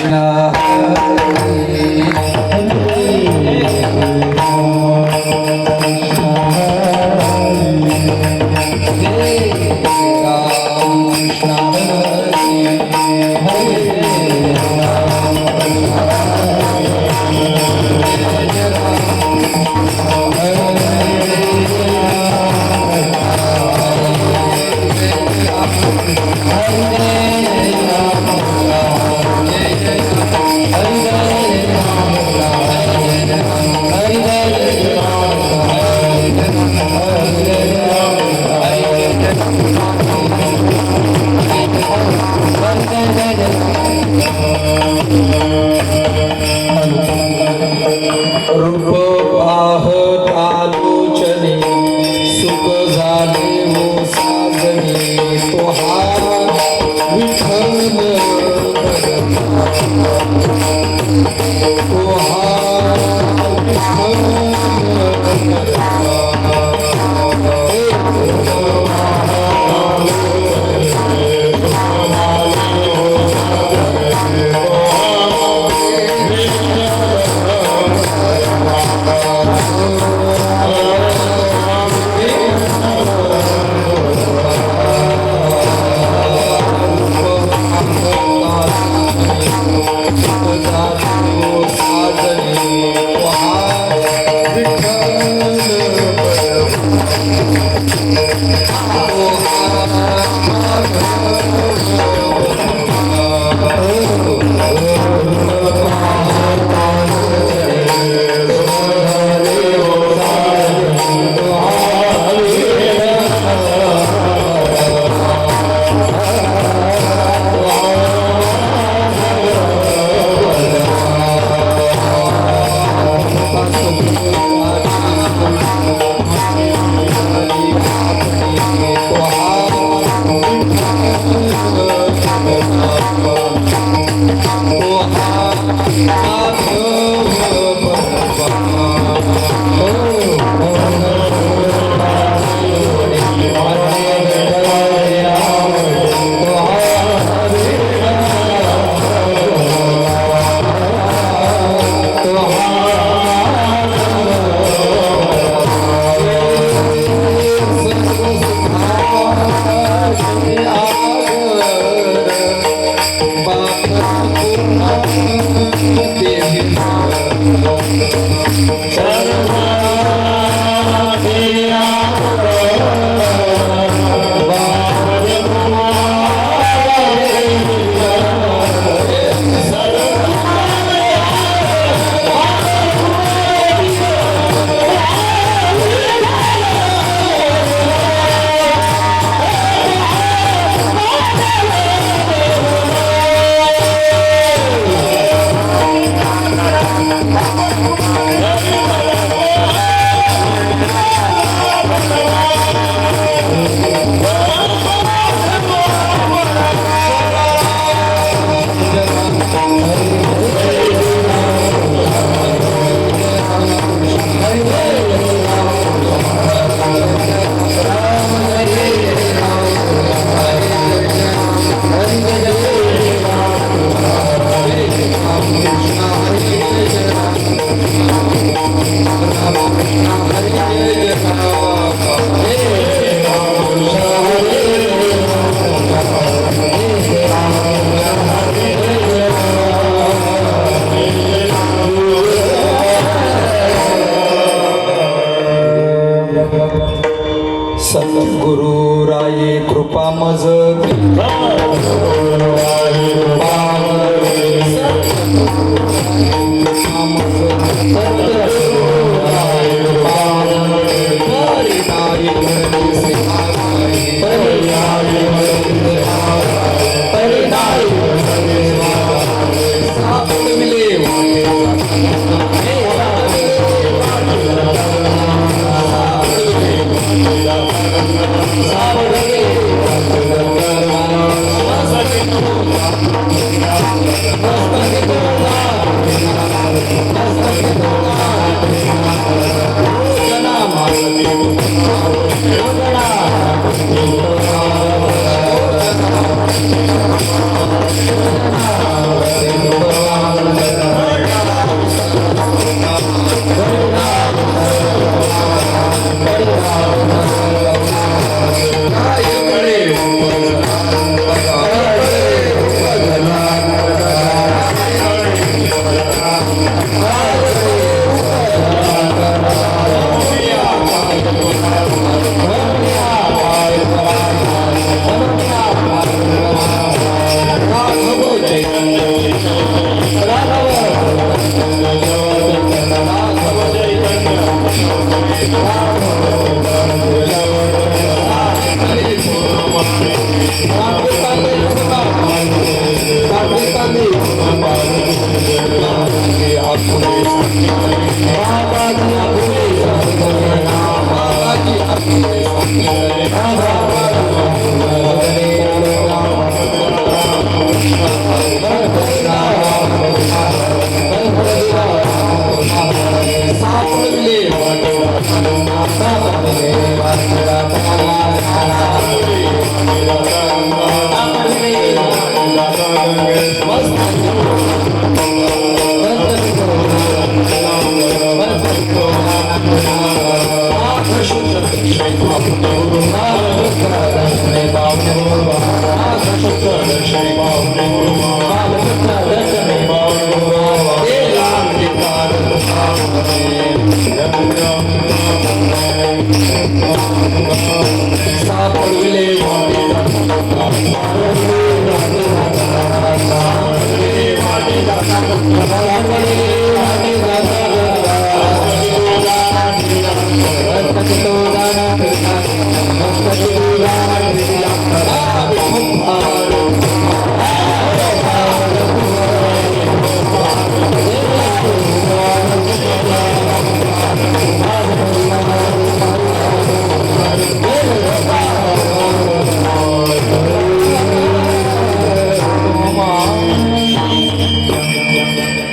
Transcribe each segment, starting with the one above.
Thank you.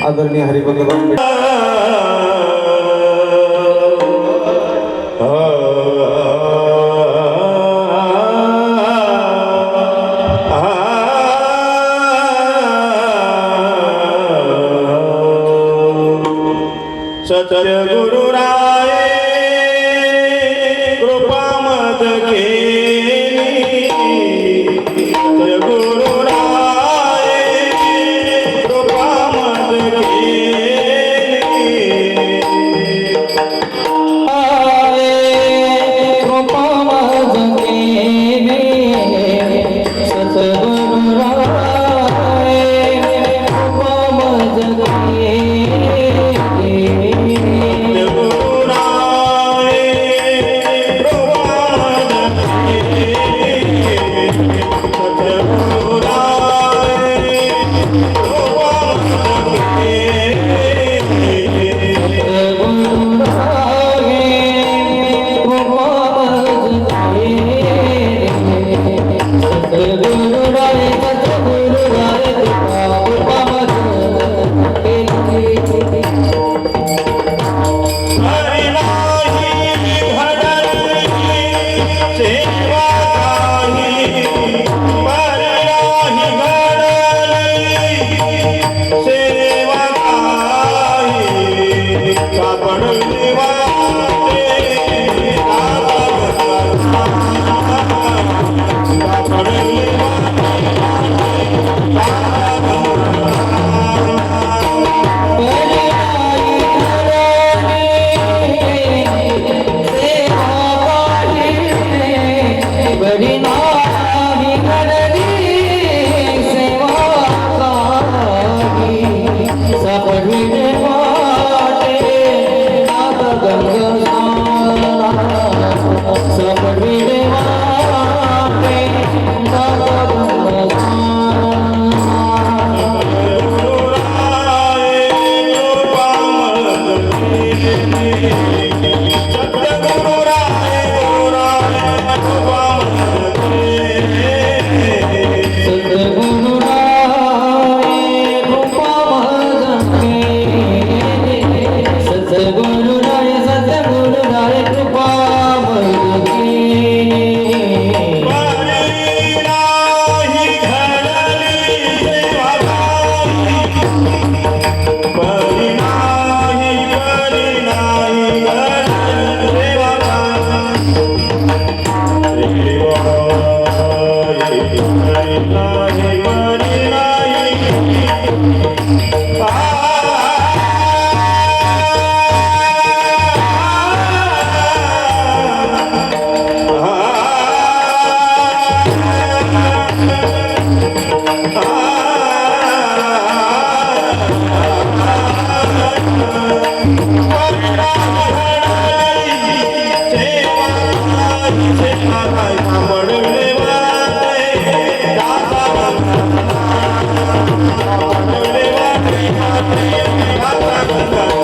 आदरणीय हरिभक्त सत्य गुरु राय कृपा मत केली सत्य गुरु राय कृपा मत Thank you.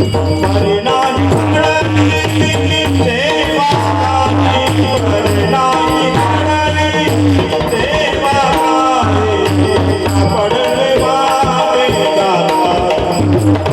हरी नाही घडली देवा नाही, हरी नाही घडली देवा नाही, पडले वारे गाता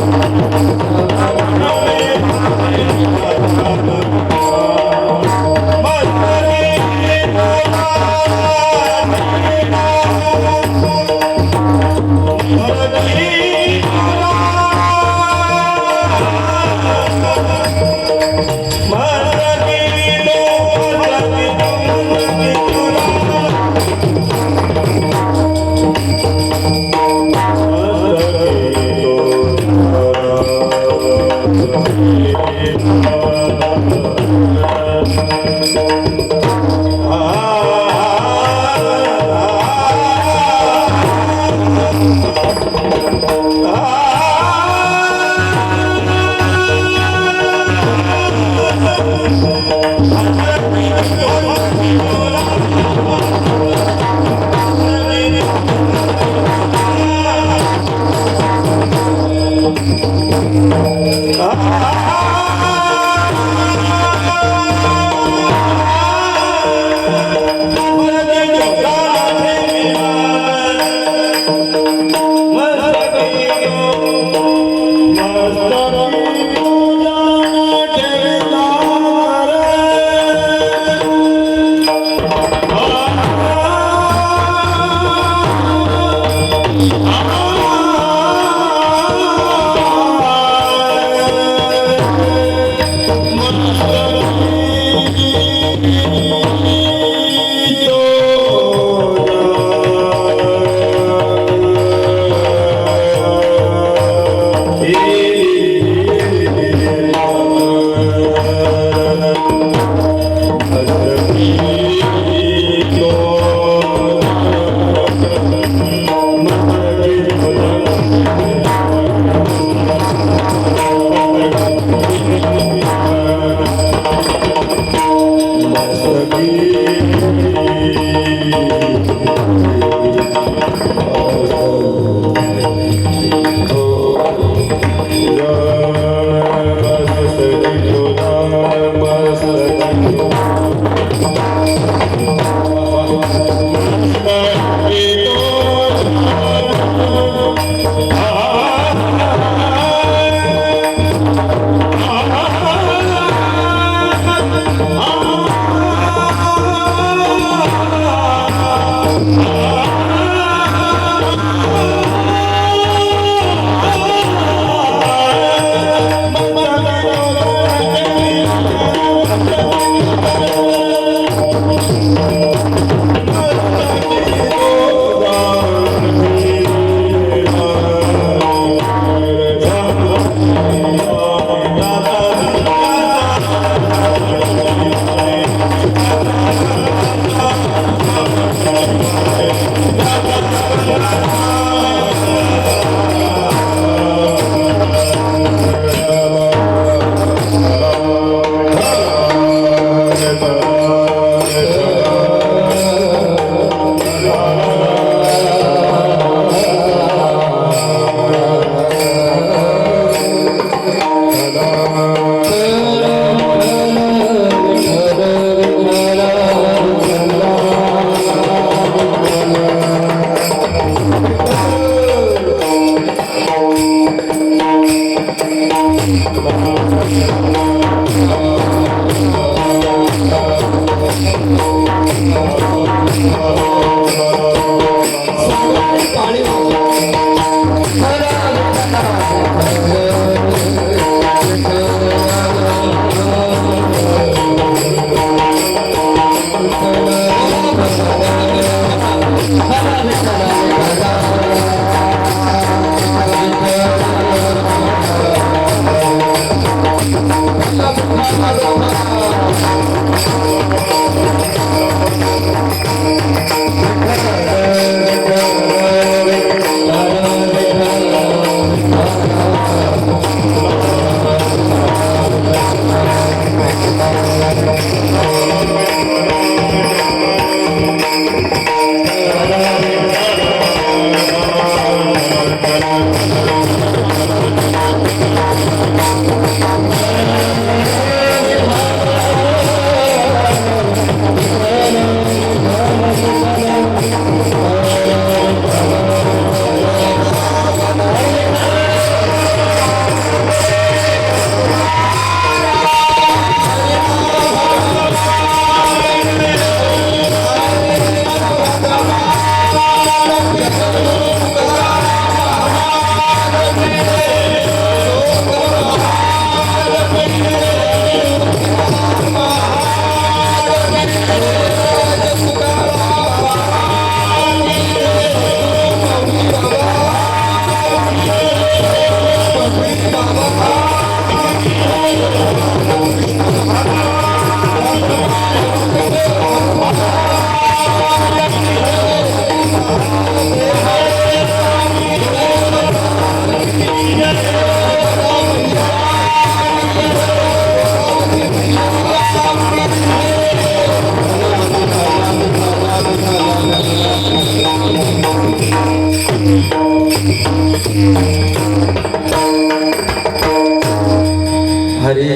हरी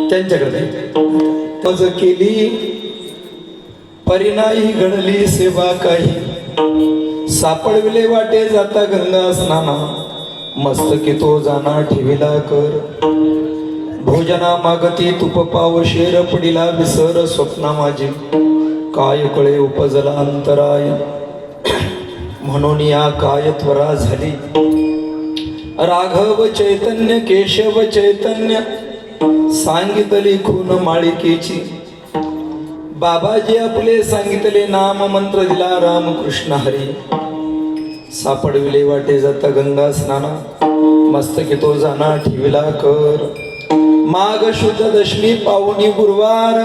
त्यांच्याकडे मज केली परिणाही घडली सेवा काही सापडविले वाटे जाता गंगा स्नाना मस्तकी तो जाना ठेविला कर भोजना मागती तुप पाव शेर पडिला विसर स्वप्ना माझी काय कळे उपजला अंतराय म्हणून या काय त्वरा झाली राघव चैतन्य केशव चैतन्य सांगितली खून माळिकेची बाबाजी आपले सांगितले नाम मंत्र दिला रामकृष्ण हरी सापडविले वाटे जाता गंगा स्नाना मस्तकी तो जाना ठेविला कर माघ शुद्ध दशमी पावनी गुरुवार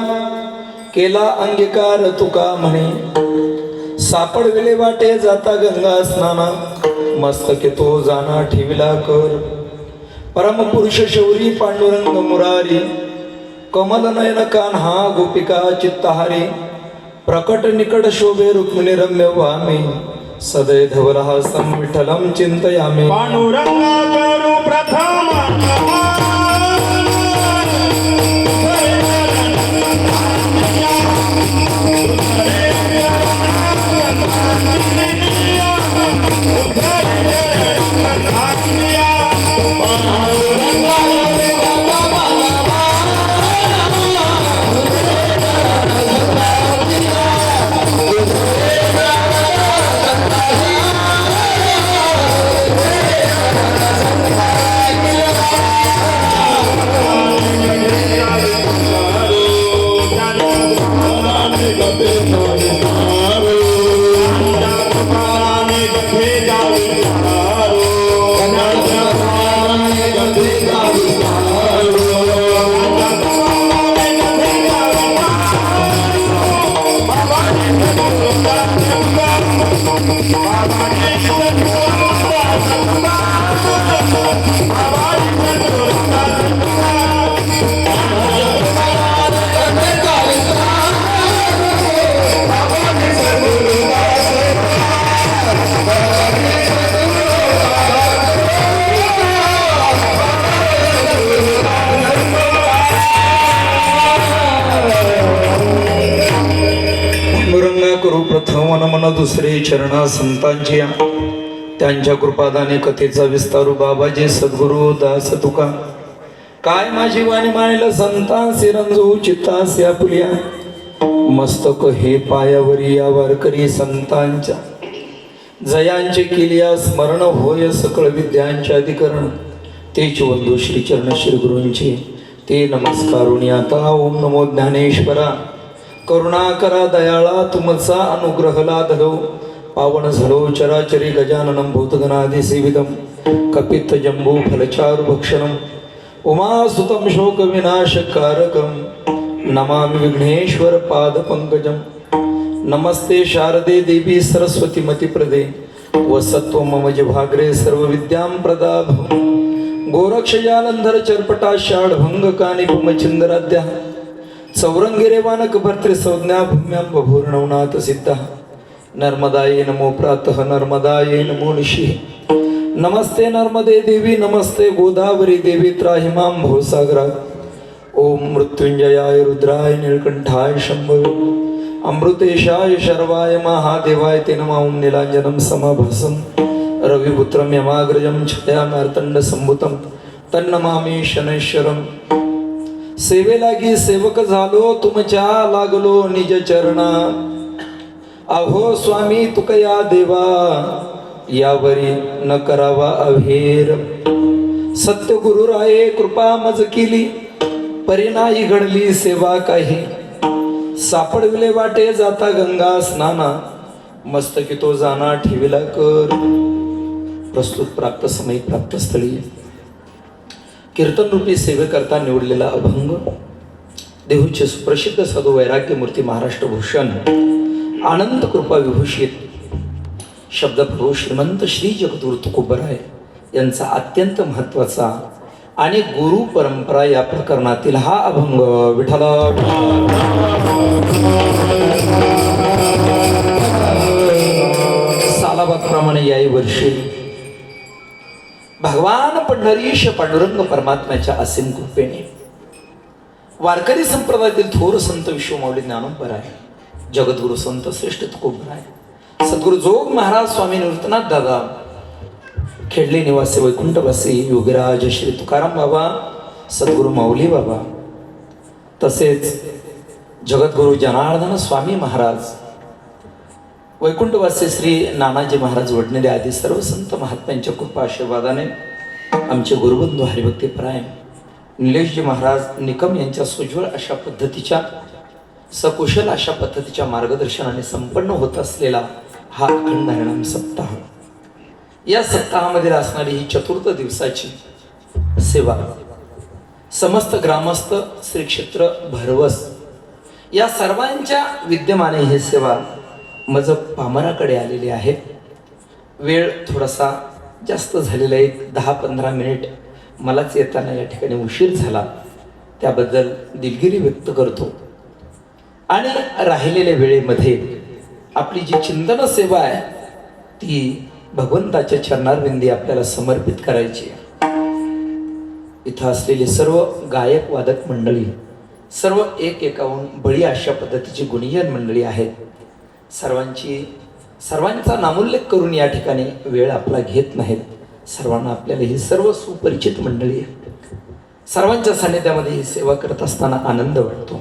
केला अंगीकार तुका म्हणे सापडविले वाटे जाता गंगा स्नाना मस्तकी तो जाना ठेविला कर परमपुरुष शौरी पांडुरंग मुरारी कमल नयन कान्हा गोपिका चित्तहारी प्रकट निकट शोभे रुक्मिणी रम्य वामे सदै धवलहासं विठ्ठलं चिंतयामि पांडुरंगा करू प्रथम करू प्रथम मन दुसरे चरणा संतांची त्यांच्या कृपादाने कथेचा विस्तारू बाबाजी सद्गुरु दास तुका काय माझी वाणी मायला संतांसी रंजू चित्तासी आपुल्या मस्तक हे पायावरी या वारकरी संतांच्या जयांचे केलिया स्मरण होय सकळ विद्यांचे अधिकरण तेच वंदू श्री चरण श्री गुरूंचे ते नमस्कारुणी आता ओम नमो ज्ञानेश्वरा करुणा करा दयाळा तुमचा अनुग्रह लादलो पावन झलो चराचरी गजाननं भूतगणादि सेवितम कपित्त जंबू फलचारु भक्षणम उमासुतं शोक विनाशकारकम नमामि विघ्नेश्वर पाद पंकजम नमस्ते शारदे देवी सरस्वती मति प्रदे वसत्व मम जिभाग्रे सर्व विद्यां प्रदाभ गोरक्ष जालंधर चर्पटा षाढभंग कानिपुम चिंदराद्या चौरंगी रेवानक भर्तृ संज्ञा भूम्यां बभूर्णवनाथ सिद्धा नर्मदाये नमो प्रातः नर्मदाये नमो निशी नमस्ते नर्मदे देवी नमस्ते गोदावरी देवी त्राहिमां भवसागरात् ओम मृत्युंजयाय रुद्राय नीलकंठाय शंभवे अमृतेशाय शर्वाय महादेवाय ते नमः ओम नीलांजनं समाभासं रविपुत्रं यमाग्रजं छायामार्तंड संभूतं तन्नमामि शनैश्वरं सेवे लागी सेवक झालो तुमच्या लागलो निज चरणा अहो स्वामी तुकया देवा यावरी न करावा अभेर सत्य गुरुराये कृपा मज केली परिणाई घडली सेवा काही सापडविले वाटे जाता गंगा स्नाना मस्तकी तो जाना ठेविला कर प्रस्तुत प्राप्त समय प्राप्त स्थळी कीर्तन रूपी सेवेकरता निवडलेला अभंग देहूचे सुप्रसिद्ध साधू वैराग्य मूर्ती महाराष्ट्र भूषण आनंद कृपा विभूषित शब्दप्रभू श्रीमंत श्री जगद्गुरु तुकोबराय यांचा अत्यंत महत्त्वाचा आणि गुरु परंपरा या प्रकरणातील हा अभंग विठ्ठला सालाबादप्रमाणे याही वर्षी भगवान पंढरीश पांडुरंग परमात्म्याच्या असीम कृपेने वारकरी संप्रदायातील थोर संत विश्वमाऊली ज्ञानोबराय, जगद्गुरु संत श्रेष्ठ तुकोबराय, सद्गुरु जोग महाराज स्वामी निवृत्तनाथ दादा, खेडले निवासी वैकुंठवासी योगीराज श्री तुकाराम बाबा, सद्गुरु माऊली बाबा, तसेच जगद्गुरु जनार्दन स्वामी महाराज, वैकुंठवासी श्री नानाजी महाराज वडनेरे आदी सर्व संत महात्म्यांच्या कृपा आशीर्वादाने आमचे गुरुबंधू हरिभक्ती परायण निलेशजी महाराज निकम यांच्या सुज्वळ अशा पद्धतीच्या सकुशल अशा पद्धतीच्या मार्गदर्शनाने संपन्न होत असलेला हा अखंड हरिनाम सप्ताह, या सप्ताहामध्ये असणारी ही चतुर्थ दिवसाची सेवा समस्त ग्रामस्थ श्री क्षेत्र भरवस या सर्वांच्या विद्यमाने ही सेवा मज पामराकडे आलेली आहे. वेळ थोडासा जास्त झालेला, एक 10-15 मिनिट मलाच येताना या ठिकाणी उशीर झाला, त्याबद्दल दिलगिरी व्यक्त करतो. आणि राहिलेल्या वेळेमध्ये आपली जी चिंतन सेवा आहे ती भगवंताच्या चरणारविंदी आपल्याला समर्पित करायची आहे. इथं असलेले सर्व गायक वादक मंडळी, सर्व एकाहून बळी अशा पद्धतीची गुणीयन मंडळी आहेत. सर्वांचा नामोल्लेख करून या ठिकाणी वेळ आपला घेत नाहीत. सर्वांना आपल्याला ही सर्व सुपरिचित मंडळी आहे. सर्वांच्या सानिध्यामध्ये ही सेवा करत असताना आनंद वाटतो.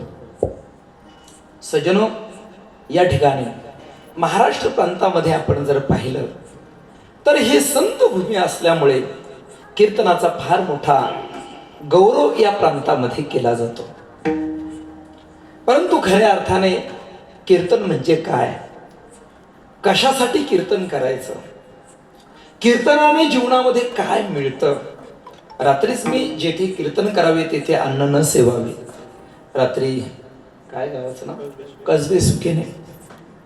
सज्जनो, या ठिकाणी महाराष्ट्र प्रांतामध्ये आपण जर पाहिलं तर हे संत भूमी असल्यामुळे कीर्तनाचा फार मोठा गौरव या प्रांतामध्ये केला जातो. परंतु खऱ्या अर्थाने कीर्तन म्हणजे काय, कशासाठी कीर्तन करायचं, कीर्तनाने जीवनामध्ये काय मिळतं. रात्रीच मी जेथे कीर्तन करावे तेथे अन्न न सेवावे, रात्री काय गावाचं नाव, कसबे सुखेने,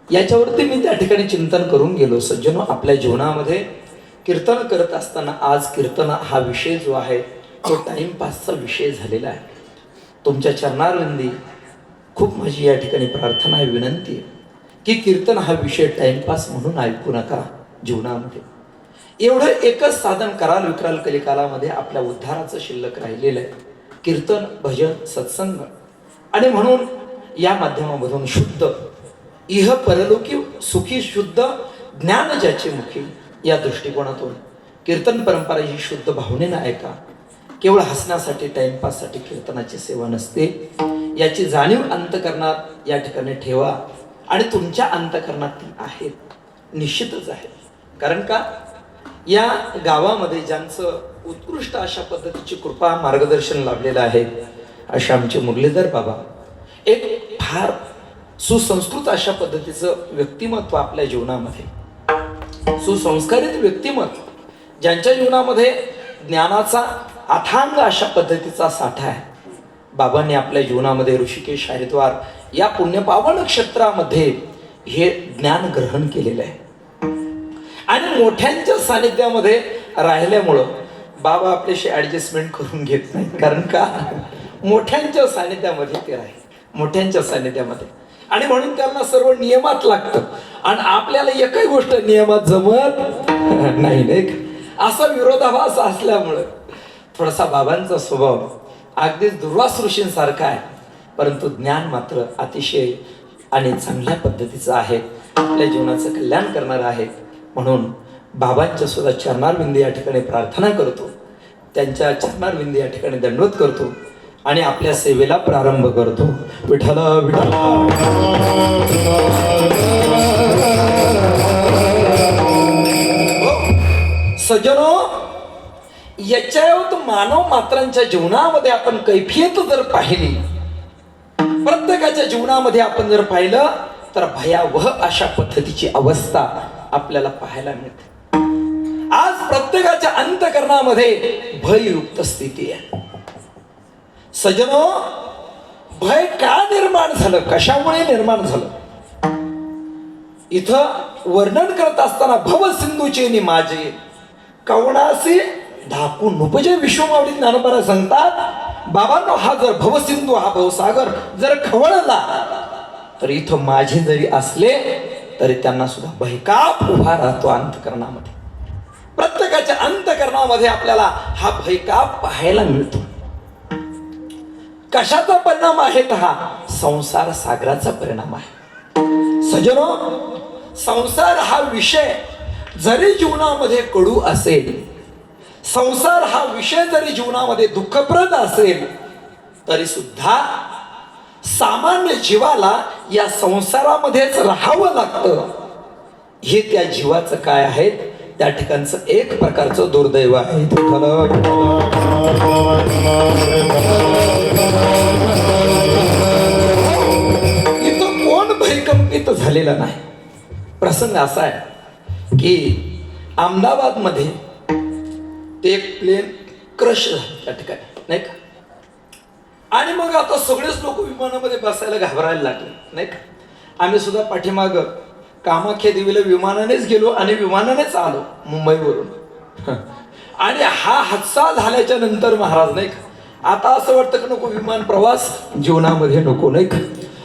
याच्यावरती मी त्या ठिकाणी चिंतन करून गेलो. सज्जनो, आपल्या जीवनामध्ये कीर्तन करत असताना आज कीर्तन हा विषय जो आहे तो टाइमपासचा विषय झालेला आहे. तुमच्या चरणारविंदी खूप माझी या ठिकाणी प्रार्थना आहे, विनंती आहे की कीर्तन हा विषय टाइमपास म्हणून ऐकू नका. जीवनामध्ये एवढं एकच साधन कराल विकराल कलिकालामध्ये आपल्या उद्धाराचं शिल्लक राहिलेलं आहे, कीर्तन, भजन, सत्संग. आणि म्हणून या माध्यमामधून शुद्ध इह परलोकी सुखी शुद्ध ज्ञान ज्याचे मुखी, या दृष्टिकोनातून कीर्तन परंपरा ही शुद्ध भावनेनं ऐका. केवळ हसण्यासाठी टाइमपाससाठी कीर्तनाची सेवा नसते, याची जाणीव अंतःकरणात या ठिकाणी ठेवा. आणि तुमच्या अंतःकरणात ती आहे, निश्चितच आहे. कारण का, या गावामध्ये ज्यांचं उत्कृष्ट अशा पद्धतीची कृपा मार्गदर्शन लाभलेलं आहे असे आमचे मुरलीधर बाबा, एक फार सुसंस्कृत अशा पद्धतीचं व्यक्तिमत्व आपल्या जीवनामध्ये, सुसंस्कारित व्यक्तिमत्व, ज्यांच्या जीवनामध्ये ज्ञानाचा अथांग अशा पद्धतीचा साठा आहे. बाबांनी आपल्या जीवनामध्ये ऋषिकेश, हरिद्वार या पुण्यपावन क्षेत्रामध्ये हे ज्ञान ग्रहण केलेलं आहे. आणि मोठ्यांच्या सानिध्यामध्ये राहिल्यामुळं बाबा आपल्याशी ऍडजस्टमेंट करून घेत नाही. कारण का, मोठ्यांच्या सानिध्यामध्ये ते राहील, मोठ्यांच्या सानिध्यामध्ये. आणि म्हणून त्यांना सर्व नियमात लागतं. आणि आपल्याला एकही गोष्ट नियमात जमत नाही. असा विरोधाभास असल्यामुळं थोडासा बाबांचा स्वभाव अगदीच दुर्वास ऋषींसारखा आहे, परंतु ज्ञान मात्र अतिशय आणि चांगल्या पद्धतीचं आहे, आपल्या जीवनाचं कल्याण करणारं आहे. म्हणून बाबांच्या सुद्धा चरणारविंदी या ठिकाणी प्रार्थना करतो, त्यांच्या चरणारविंदी या ठिकाणी दंडवत करतो आणि आपल्या सेवेला प्रारंभ करतो. विठ्ठल विठ्ठल. सज्जनो, याच्यावर मानव मात्रांच्या जीवनामध्ये आपण कैफियत जर पाहिली, प्रत्येकाच्या जीवनामध्ये आपण जर पाहिलं तर भयावह अशा पद्धतीची अवस्था आपल्याला पाहायला मिळते. आज प्रत्येकाच्या अंतःकरणामध्ये भययुक्त स्थिती आहे. सज्जनो, भय का निर्माण झालं, कशामुळे निर्माण झालं, इथं वर्णन करत असताना भवसिंधूचे माझे कवणासी धाकून नुपजे विश्वमाऊली ज्ञानोबा सांगतात, बाबांनो, हा जर भवसिंधू, हा भवसागर जर खवळला तर इथं माझे जरी असले तरी त्यांना सुद्धा भयकाप उभा राहतो अंतःकरणामध्ये. प्रत्येकाच्या अंतःकरणामध्ये आपल्याला हा भय का पाहायला मिळतो. कशाचा परिणाम आहे तर हा संसार सागराचा परिणाम आहे. सज्जनो, संसार हा विषय जरी जीवनामध्ये कडू असेल, संसार हा विषय जरी जीवनामध्ये दुःखप्रद असेल, तरी सुद्धा सामान्य जीवाला या संसारामध्येच राहावं लागतं. हे त्या जीवाचं काय आहे, त्या ठिकाणचं एक प्रकारचं दुर्दैव आहे. इथं कोण भयकंपित झालेला नाही. प्रसंग असा आहे की अहमदाबाद मध्ये ते एक प्लेन क्रश झालं त्या ठिकाणी, नाही का. आणि मग आता सगळेच लोक विमानामध्ये बसायला घाबरायला लागले, नाही का. आम्ही सुद्धा पाठीमाग कामाख्या देवीला विमानानेच गेलो आणि विमानानेच आलो मुंबईवरून. आणि हा हादसा झाल्याच्या नंतर महाराज, नाही का, आता असं वाटतं की नको विमान प्रवास जीवनामध्ये नको, नाही का.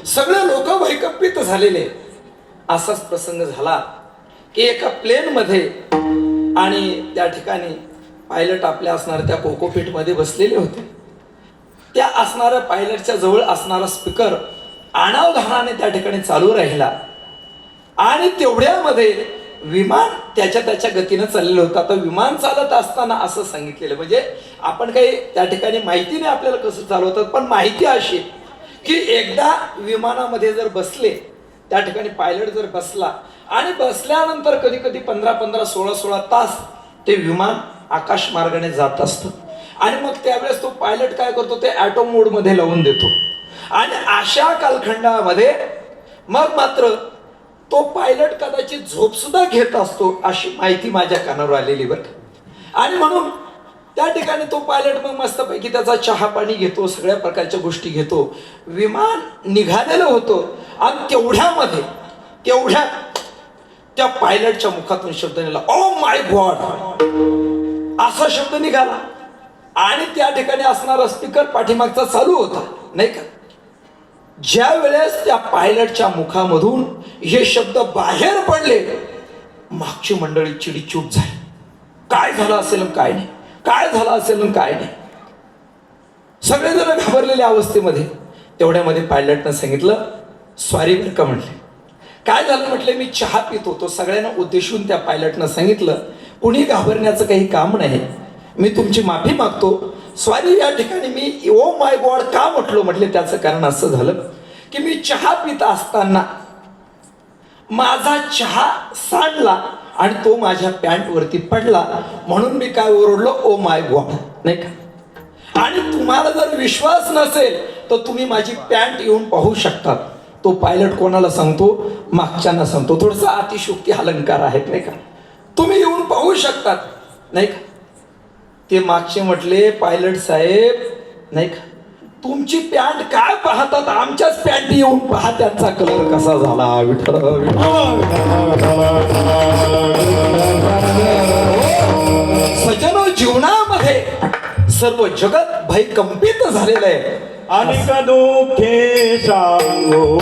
सगळे लोक भयकंपित झालेले. असाच प्रसंग झाला की एका प्लेनमध्ये आणि त्या ठिकाणी पायलट आपल्या असणाऱ्या त्या कोकोपीटमध्ये बसलेले होते. त्या असणाऱ्या पायलटच्या जवळ असणारा स्पीकर अनावधानाने त्या ठिकाणी चालू राहिला आणि तेवढ्यामध्ये विमान त्याच्या गतीनं चाललेलं होतं. आता विमान चालत असताना असं सांगितलेलं, म्हणजे आपण काही त्या ठिकाणी माहिती नाही आपल्याला कसं चालवतात, पण माहिती अशी की एकदा विमानामध्ये जर बसले, त्या ठिकाणी पायलट जर बसला आणि बसल्यानंतर कधी कधी 15-15, 16-16 तास ते विमान आकाश मार्गाने जात असतं. आणि मग त्यावेळेस तो पायलट काय करतो, ते ॲटो मोडमध्ये लावून देतो. आणि अशा कालखंडामध्ये मग मात्र तो पायलट कदाचित झोप सुद्धा घेत असतो, अशी माहिती माझ्या कानावर आलेली बरं. आणि म्हणून त्या ठिकाणी तो पायलट मग मस्तपैकी त्याचा चहा पाणी घेतो, सगळ्या प्रकारच्या गोष्टी घेतो. विमान निघालेलं होतं आणि तेवढ्यामध्ये त्या पायलटच्या मुखातून शब्द निघाला, ओ माय गॉड, असा शब्द निघाला. आणि त्या ठिकाणी असणारा स्पीकर पाठीमागचा चालू होता, नाही का. ज्या वेळेस त्या पायलटच्या मुखामधून हे शब्द बाहेर पडले, मागची मंडळी चिडीचूप झाली. काय झालं असेल काय नाही, काय झालं असेल काय नाही. सगळेजण घाबरलेल्या अवस्थेमध्ये. तेवढ्यामध्ये पायलटनं सांगितलं, सॉरी बरं का म्हटले. काय झालं म्हटले, मी चहा पित होतो. सगळ्यांना उद्देशून त्या पायलटनं सांगितलं, कुणी घाबरण्याचं काही काम नाही, मी तुमची माफी मागतो, सॉरी. या ठिकाणी मी ओ माय गॉड का म्हटले, त्याचं कारण असं झालं की मी चहा पित असताना माझा चहा सांडला आणि तो माझ्या पॅन्टवरती पडला, म्हणून मी काय ओरडलो, ओ माय गॉड, नाही का. आणि तुम्हाला जर विश्वास नसेल तर तुम्ही माझी पॅन्ट येऊन पाहू शकतात. तो पायलट कोणाला सांगतो, मागच्यांना सांगतो. थोडंसं अतिशयोक्ती अलंकार आहेत, नाही का. तुम्ही येऊन पाहू शकतात, नाही का. ते मागचे म्हटले, पायलट साहेब, नाही का, तुमची पॅन्ट काय पाहतात, आमच्याच पॅन्ट येऊन पहा त्यांचा कलर कसा झाला. विठ्ठल सज्जनो, जीवनामध्ये सर्व जगत भयकंपित झालेलं आहे. अनेक दुःखे सांगू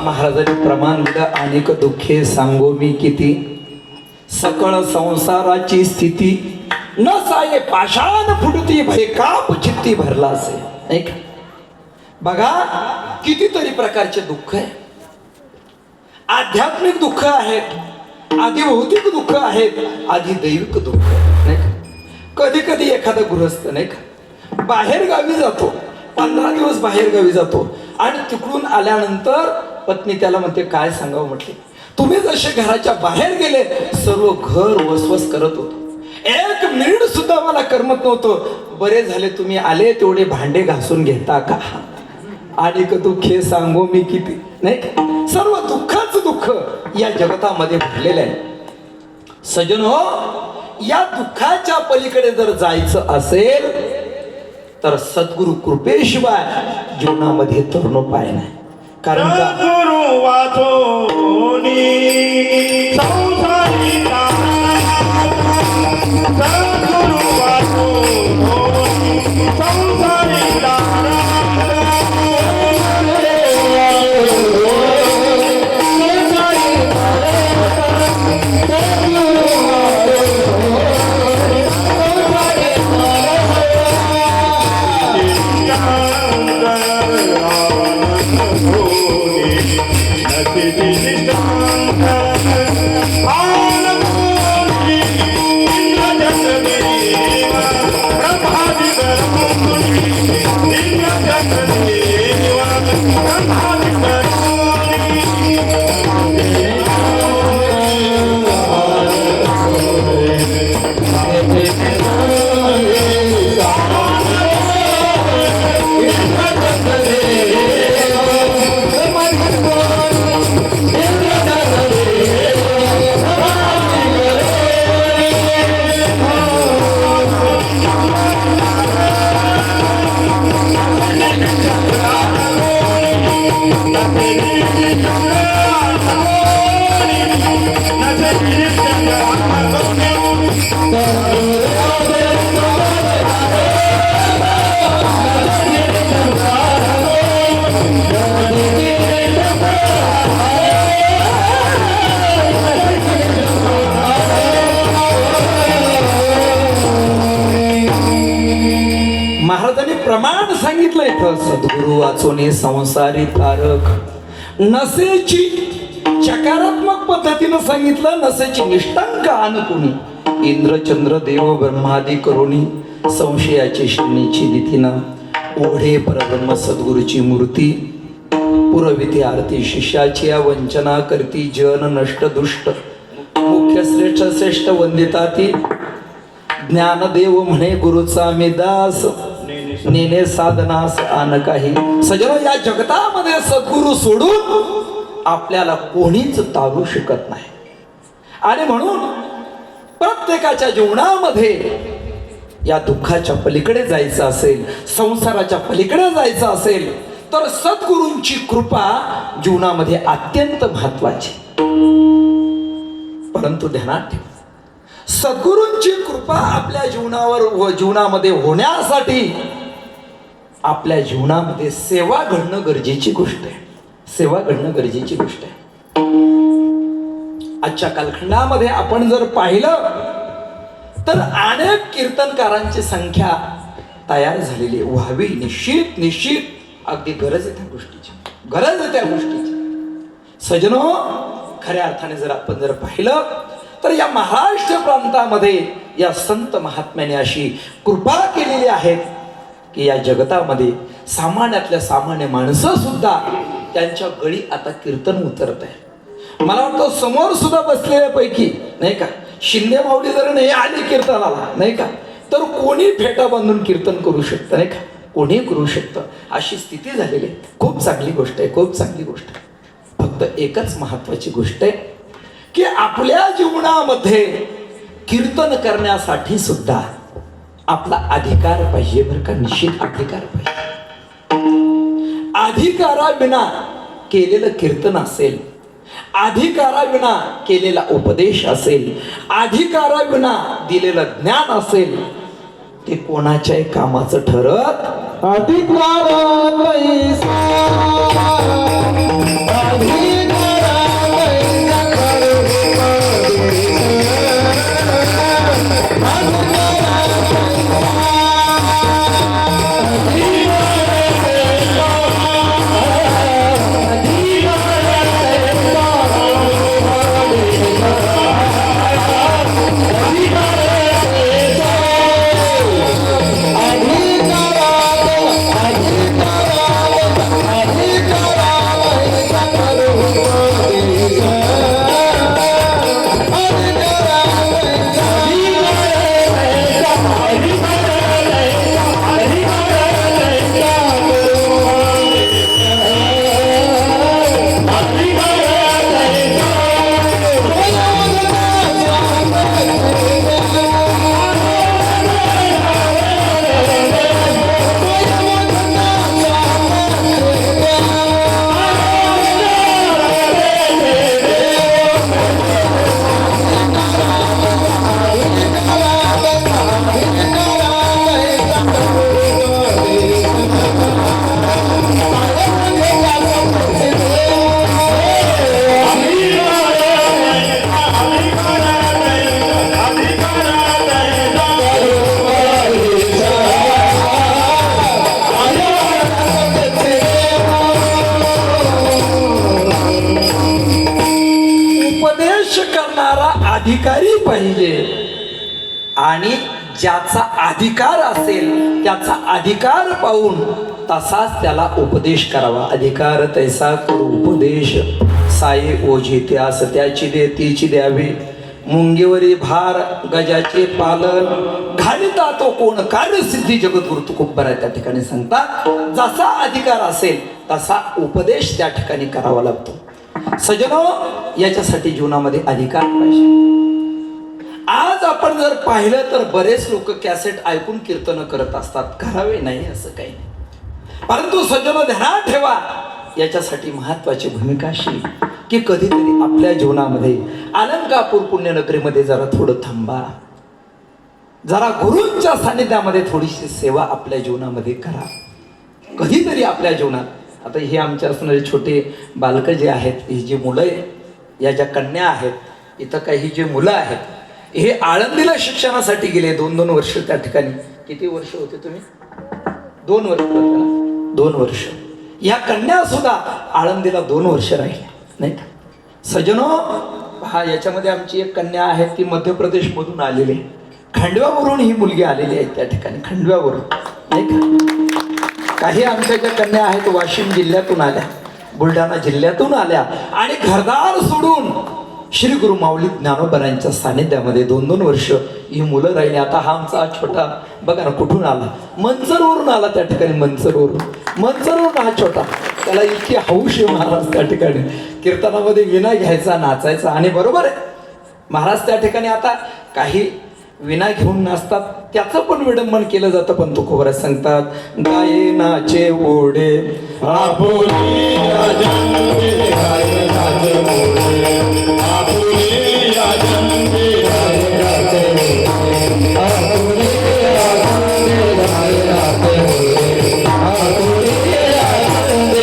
महाराजांनी प्रमाण दिलं, अनेक दुःखे सांगो मी किती, सकळ संसाराची स्थिती न साये पाषाण फुटती, भय काप चित्ती भरला असे. नाही का? बघा कितीतरी प्रकारचे दुःख आहे. आध्यात्मिक दुःख आहेत, आधी भौतिक दुःख आहेत, आधी दैविक दुःख नाही का? कधी कधी एखादा गृहस्थ नाही का बाहेर गावी जातो, 15 दिवस बाहेर गावी जातो आणि तिकडून आल्यानंतर पत्नी त्याला म्हणते, काय सांगावं म्हटले, तुम्ही जसे घराच्या बाहेर गेले सर्व घर वसवस करत होतो, 1 मिनिट सुद्धा मला करमत नव्हतं, बरे झाले तुम्ही आले, तेवढे भांडे घासून घेता का. आणि दुःखे सांगो मी किती. नाही का? सर्व दुःखाचं दुःख या जगतामध्ये भरलेलं आहे. सज्जनो, या दुःखाच्या पलीकडे जर जायचं असेल तर सद्गुरु कृपेशिवाय जीवनामध्ये तरुणोपाय नाही. कारण का सद्गुरु वाचोनी संसारी सद्गुरु वाचोनी संसारी महाराजांनी प्रमाण सांगितलं इथं, सद्गुरु वाचोने संसारी तारक. नसेची चकारात्मक पद्धतीनं सांगितलं, नसेची निष्ठांक अनुकुणी, इंद्रचंद्र देव ब्रह्मादी करुणी, संशयाची शनीची दितीना, ओढे परब्रह्म सद्गुरूची मूर्ती, पुरविती आरती शिष्याची या वंचना करती, जन नष्ट दुष्ट मुख्य श्रेष्ठ श्रेष्ठ वंदिता ती, ज्ञानदेव म्हणे गुरुचा मी दास, नेने साधनास आन काही. सजनो, या जगतामध्ये सद्गुरु सोडून आपल्याला कोणीच तारू शकत नाही. आणि म्हणून प्रत्येकाच्या जीवनामध्ये या दुःखाच्या पलीकडे जायचं असेल, संसाराच्या पलीकडे जायचं असेल तर सद्गुरूंची कृपा जीवनामध्ये अत्यंत महत्वाची. परंतु ध्यानात ठेवा, सद्गुरूंची कृपा आपल्या जीवनावर व जीवनामध्ये होण्यासाठी आपल्या जीवनामध्ये सेवा घडणं गरजेची गोष्ट आहे. सेवा घडणं गरजेची गोष्ट आहे. आजच्या कालखंडामध्ये आपण जर पाहिलं तर अनेक कीर्तनकारांची संख्या तयार झालेली व्हावी. निश्चित निश्चित अगदी गरज आहे त्या गोष्टीची, गरज आहे त्या गोष्टीची. सजनो, खऱ्या अर्थाने जर आपण जर पाहिलं तर या महाराष्ट्र प्रांतामध्ये या संत महात्म्याने अशी कृपा केलेली आहे की या जगतामध्ये सामान्यातल्या सामान्य माणसं सुद्धा त्यांच्या गळी आता कीर्तन उतरत आहे. मला वाटतं समोर सुद्धा बसलेल्यापैकी नाही का, शिंदे माऊली जर नाही आली कीर्तनाला नाही का, तर कोणी फेटा बांधून कीर्तन करू शकतं नाही का, कोणी करू शकतं. अशी स्थिती झालेली आहे. खूप चांगली गोष्ट आहे, खूप चांगली गोष्ट आहे. फक्त एकच महत्वाची गोष्ट आहे की आपल्या जीवनामध्ये कीर्तन करण्यासाठी सुद्धा आपला अधिकार पाहिजे. बरं का, निश्चित अधिकार पाहिजे. अधिकाराविना केलेलं कीर्तन असेल, अधिकाराविना केलेला उपदेश असेल, अधिकाराविना दिलेलं ज्ञान असेल, ते कोणाच्याही कामाचं ठरत. अधिकार अधिकारी पाहिजे आणि ज्याचा अधिकार असेल त्याचा अधिकार पाहून तसाच त्याला उपदेश करावा. अधिकार तैसा करू उपदेश, साई ओझी त्यास त्याची दे तीची द्यावी. मुंगेवरी भार गजाचे पालन, घालिता तो कोण कार्य सिद्धी जगद्गुरु तुकोबर आहे त्या ठिकाणी सांगतात. जसा अधिकार असेल तसा उपदेश त्या ठिकाणी करावा लागतो. सजनो, याच्यासाठी जीवनामध्ये अधिकार पाहिजे. आज आपण जर पाहिलं तर बरेच लोक कॅसेट ऐकून कीर्तन करत असतात. करावे नाही असं काही नाही, परंतु सज्जनो ध्यानात ठेवा, याच्यासाठी महत्वाची भूमिका अशी की कधीतरी आपल्या जीवनामध्ये अलंकापूर पुण्यनगरीमध्ये जरा थोडं थांबा, जरा गुरूंच्या सानिध्यामध्ये थोडीशी सेवा आपल्या जीवनामध्ये करा. कधीतरी आपल्या जीवनात आता हे आमच्या असणारे छोटे बालकं जे आहेत, ही जी मुलं आहे, या ज्या कन्या आहेत, इथं काही जे मुलं आहेत, हे आळंदीला शिक्षणासाठी गेले 2-2 वर्ष त्या ठिकाणी. किती वर्ष होते तुम्ही? 2 वर्ष होते ना? 2 वर्ष. या कन्या सुद्धा आळंदीला 2 वर्ष राहिल्या नाही का? सजनो, हा याच्यामध्ये आमची एक कन्या आहे, ती मध्य प्रदेशमधून आलेली आहे. खंडव्यावरून ही मुलगी आलेली आहे त्या ठिकाणी, खंडव्यावरून नाही का? काही आमच्या ज्या कन्या आहेत वाशिम जिल्ह्यातून आल्या, बुलढाणा जिल्ह्यातून आल्या आणि घरदार सोडून श्री गुरु माऊली ज्ञानोबरांच्या सानिध्यामध्ये 2-2 वर्ष ही मुलं राहिली. आता हा आमचा छोटा बघा ना कुठून आला, मंचरवरून आला त्या ठिकाणी. मंचरवरून हा छोटा, त्याला इतकी हौस आहे महाराज त्या ठिकाणी कीर्तनामध्ये विना घ्यायचा, नाचायचा. आणि बरोबर आहे, महाराज त्या ठिकाणी आता काही विना घेऊन नाचतात, त्याचं पण विडंबन केलं जातं. पण तुकोबराज सांगतात, गाये नाचे ओढे आपुले राजंगे गाये नाचे ओढे, आपुले राजंगे गाये नाचे ओढे, आपुले राजंगे गाये नाचे ओढे, आपुले राजंगे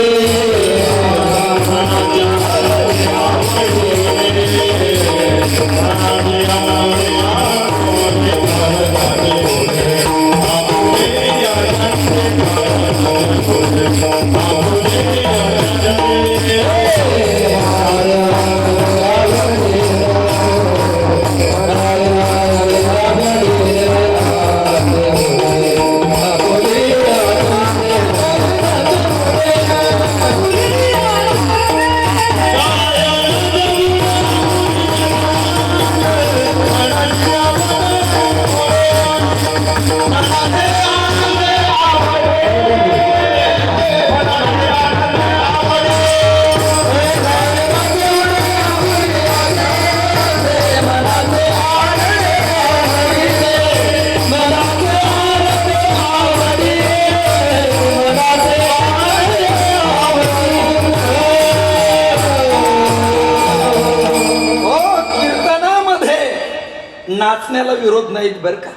नाचण्याला विरोध नाहीत बरं का,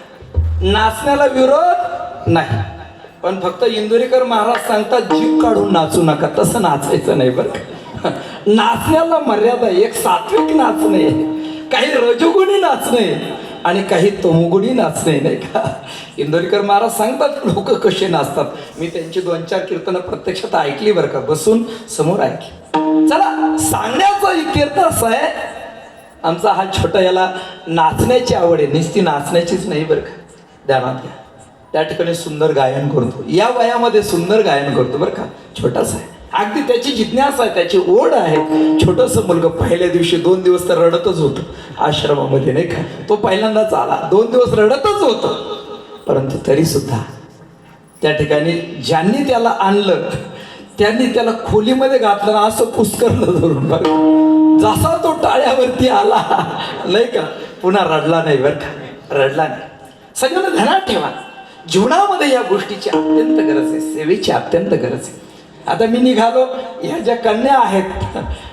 नाचण्याला विरोध नाही. पण फक्त इंदुरीकर महाराज सांगतात, जीव काढून नाचू नका, तसं नाचायचं नाही बरं का. नाचण्याला मर्यादा, एक सात्विक नाचणे, काही रजोगुणी नाचणे आणि काही तमोगुणी नाचणे नाही का. इंदुरीकर महाराज सांगतात लोक कसे नाचतात. मी त्यांची 2-4 कीर्तनं प्रत्यक्षात ऐकली बरं का, बसून समोर ऐकली. चला, सांगण्याचा इत्यर्थ असा आहे, आमचा हा छोटा याला नाचण्याची आवड आहे, नुसती नाचण्याचीच नाही बरं का, ध्यानात घ्या. त्या ठिकाणी सुंदर गायन करतो, या वयामध्ये सुंदर गायन करतो बरं का. छोटासा आहे, अगदी त्याची जिज्ञासा आहे, त्याची ओढ आहे. छोटंसं मुलगा पहिल्या दिवशी 2 दिवस तर रडतच होतं आश्रमामध्ये नाही का. तो पहिल्यांदाच आला, 2 दिवस रडतच होतं, परंतु तरी सुद्धा त्या ठिकाणी ज्यांनी त्याला आणलं त्यांनी त्याला खोलीमध्ये घातलं ना, असं पुस्करलं धरून बरं. जसा तो टाळ्यावरती आला नाही का, पुन्हा रडला नाही बरं का, रडला नाही. सगळ्यांना ध्यानात ठेवा, जीवनामध्ये या गोष्टीची अत्यंत गरज आहे, सेवेची अत्यंत गरज आहे. आता मी निघालो, ह्या ज्या कन्या आहेत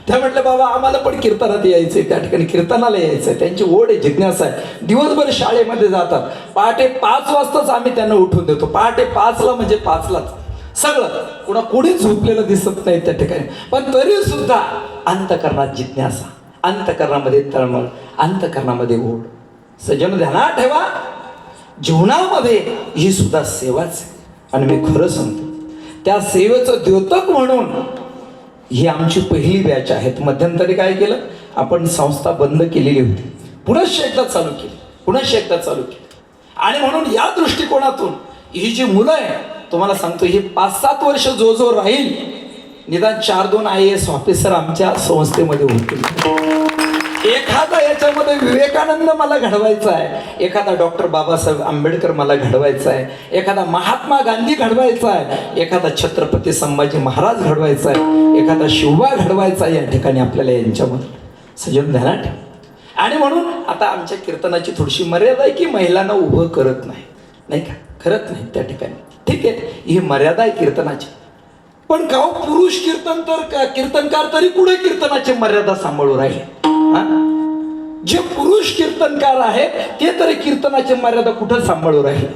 त्या म्हटलं बाबा आम्हाला पण कीर्तनात यायचंय, त्या ठिकाणी कीर्तनाला यायचंय. त्यांची ओढ आहे, जिज्ञासा आहे. दिवसभर शाळेमध्ये जातात, पहाटे 5 वाजताच आम्ही त्यांना उठून देतो. पहाटे 5ला म्हणजे 5लाच सगळं, कोणीच झोपलेलं दिसत नाही त्या ठिकाणी. पण तरी सुद्धा अंतःकरणात जिज्ञासा, अंतःकरणामध्ये तळमळ, अंतःकरणामध्ये ओढ. सजन ध्यानात ठेवा, जीवनामध्ये ही सुद्धा सेवाच आहे. आणि मी खरं सांगतो, त्या सेवेचं द्योतक म्हणून ही आमची पहिली बॅच आहे. मध्यंतरी काय केलं आपण, संस्था बंद केलेली होती, पुनश्च एकदा चालू केली. आणि म्हणून या दृष्टिकोनातून ही जी मुलं आहे, तुम्हाला सांगतो, ही 5-7 वर्ष जो राहील, निदान 4-2 IAS ऑफिसर आमच्या संस्थेमध्ये होतील. एखादा याच्यामध्ये विवेकानंद मला घडवायचा आहे, एखादा डॉक्टर बाबासाहेब आंबेडकर मला घडवायचा आहे, एखादा महात्मा गांधी घडवायचा आहे, एखादा छत्रपती संभाजी महाराज घडवायचा आहे, एखादा शिवबा घडवायचा आहे. या ठिकाणी आपल्याला यांच्यामध्ये सजन ध्यानात ठेवा. आणि म्हणून आता आमच्या कीर्तनाची थोडीशी मर्यादा आहे की महिलांना उभं करत नाही का, करत नाही त्या ठिकाणी. ठीक आहे, ही मर्यादा आहे कीर्तनाची. पण गाव पुरुष कीर्तनकार तरी कुठे कीर्तनाची मर्यादा सांभाळून राहिले? जे पुरुष कीर्तनकार आहेत ते तरी कीर्तनाची मर्यादा कुठं सांभाळून राहिले?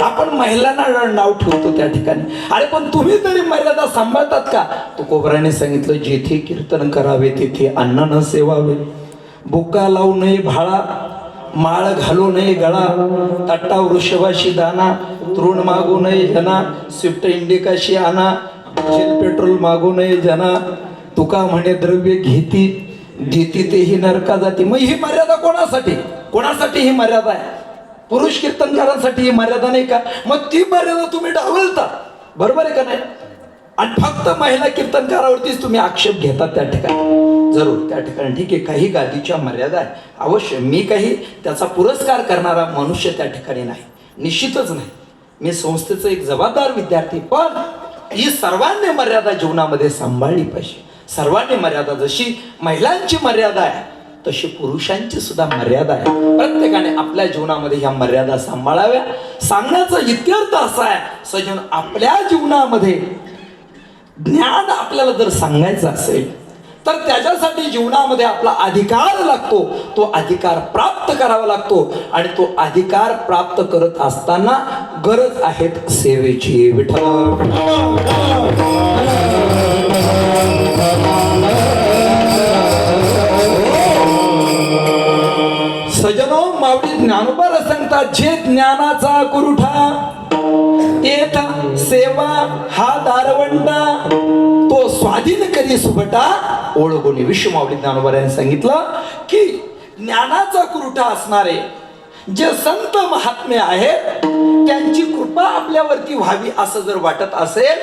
आपण महिलांना नाव ठेवतो त्या ठिकाणी. अरे पण तुम्ही तरी मर्यादा सांभाळतात का? तुकोबराने सांगितलं, जेथे कीर्तन करावे तेथे अन्न न सेवावे, बुक्का लावू नये भाळा, माळ घालू नये गळा, तट्टा वृषभाशी दाना, तृण मागू नये जना, स्विफ्ट इंडिकाशी आणा, डिझेल पेट्रोल मागू नये जना, तुका म्हणे द्रव्य घेती देती तेही नरका जाती. मग ही मर्यादा कोणासाठी ही मर्यादा आहे? पुरुष कीर्तनकारांसाठी ही मर्यादा नाही का? मग ती मर्यादा तुम्ही डावलता, बरोबर आहे का नाही? आणि फक्त महिला कीर्तनकारावरतीच तुम्ही आक्षेप घेतात त्या ठिकाणी. जरूर त्या ठिकाणी ठीक आहे, काही गादीच्या मर्यादा आहे अवश्य. मी काही त्याचा पुरस्कार करणारा मनुष्य त्या ठिकाणी नाही, निश्चितच नाही. मी संस्थेचा एक जबाबदार विद्यार्थी. पण ही सर्वांनी मर्यादा जीवनामध्ये सांभाळली पाहिजे. सर्वांनी मर्यादा, जशी महिलांची मर्यादा आहे तशी पुरुषांची सुद्धा मर्यादा आहे. प्रत्येकाने आपल्या जीवनामध्ये ह्या मर्यादा सांभाळाव्या. सांगण्याचा इत्यर्थ असा आहे, सजन, आपल्या जीवनामध्ये ज्ञान आपल्याला जर सांगायचं असेल तर त्याच्यासाठी जीवनामध्ये आपला अधिकार लागतो. तो अधिकार प्राप्त करावा लागतो. आणि तो अधिकार प्राप्त करत असताना गरज आहेत सेवेची. विठ्ठल सजनो, मावळी ज्ञानोबा सांगतात, जे ज्ञानाचा कुरुठा तेथ सेवा हा दारवंडा, तो स्वाधीन करी सुभटा ओळखोनी. विश्वमावली ज्ञानोबा यांनी सांगितलं की ज्ञानाचा कुरुठा असणारे जे संत महात्मे आहेत त्यांची कृपा आपल्यावरती व्हावी असं जर वाटत असेल